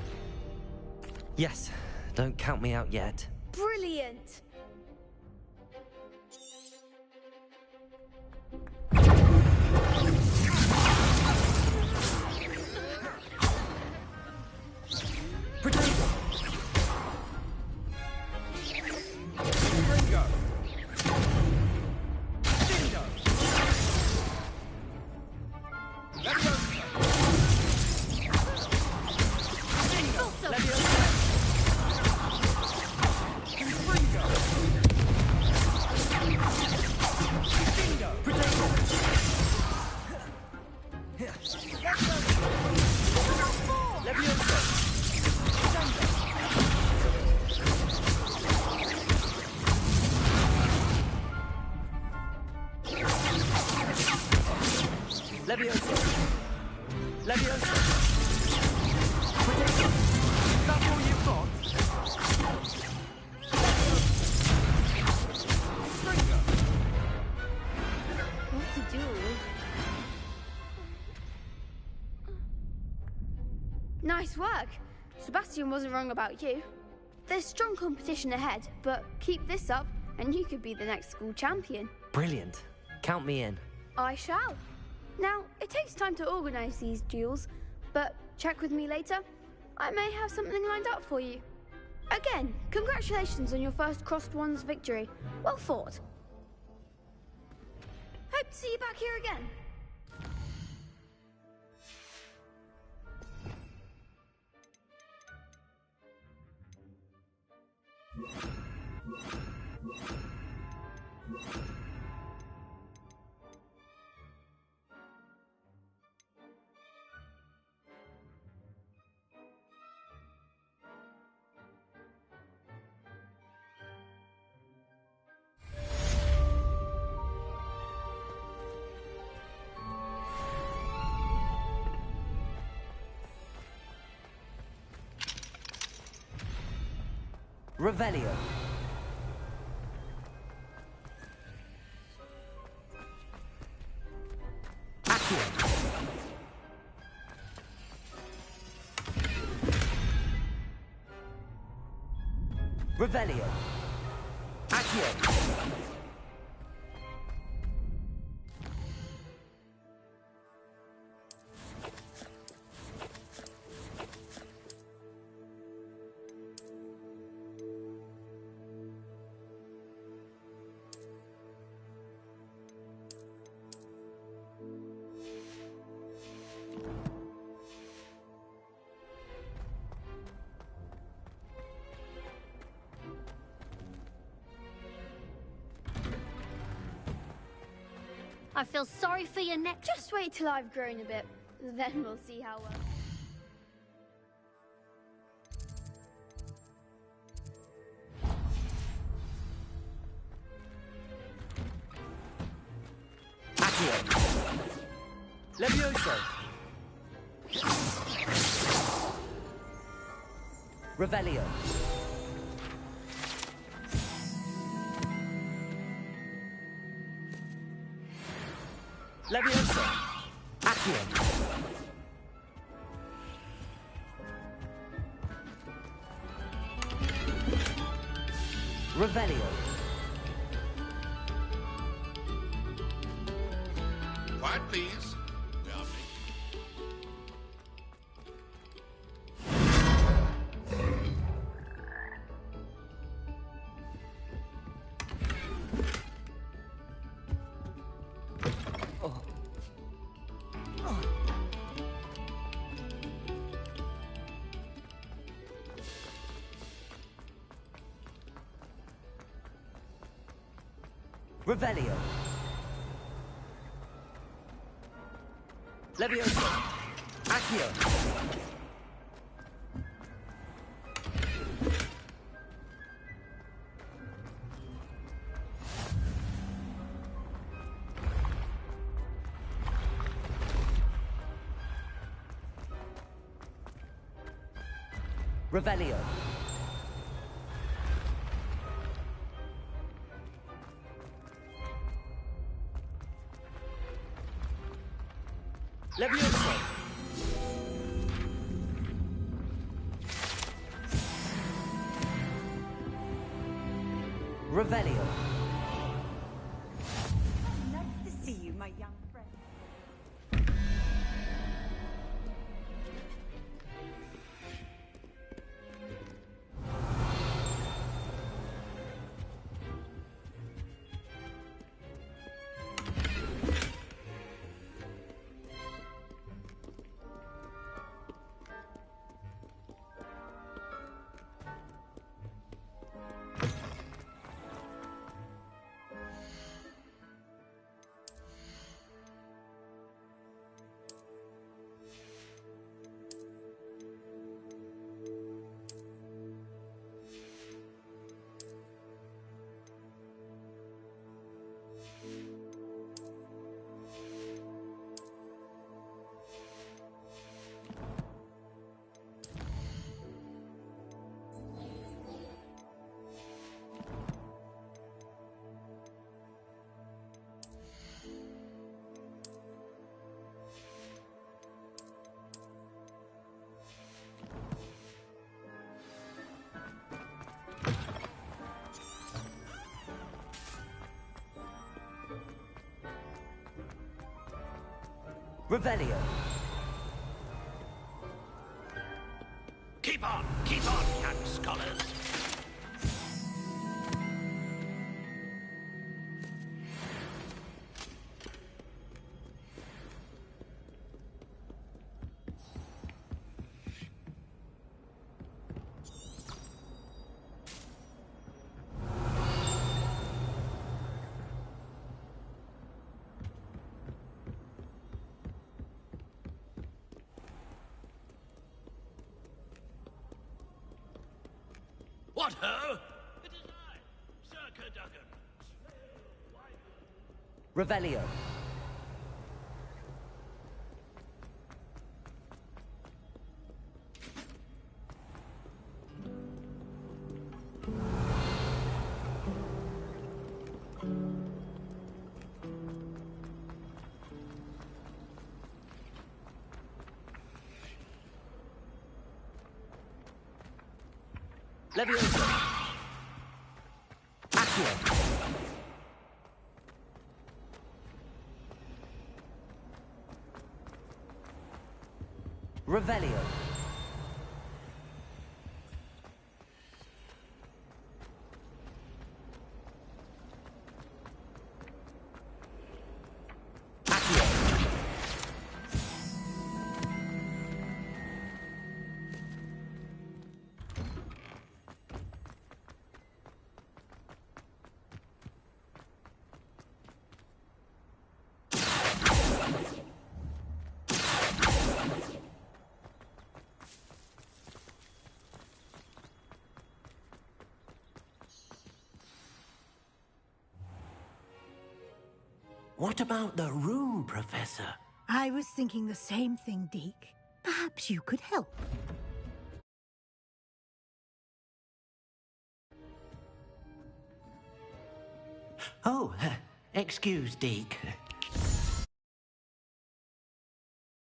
Yes, don't count me out yet. Brilliant! Nice work. Sebastian wasn't wrong about you. There's strong competition ahead, but keep this up and you could be the next school champion. Brilliant. Count me in. I shall. Now, it takes time to organise these duels, but check with me later. I may have something lined up for you. Again, congratulations on your first Crossed Wands victory. Well fought. Hope to see you back here again. Revelio. Accio. Revelio. Accio. I feel sorry for your neck. Just wait till I've grown a bit. Then we'll see how well. Accio. Levioso. Revelio. Levioso. Accio. Revelio. Quiet, please. We are Revelio. Levioso. Accio. Revelio. Levioso. Revelio. Nice to see you, my young friend. Revelio. Keep on, young scholars. What ho? It is I, Sir Cadogan. Revelio. Leviosa. Accio. Revelio. What about the room, Professor? I was thinking the same thing, Deke. Perhaps you could help. Oh, excuse, Deke.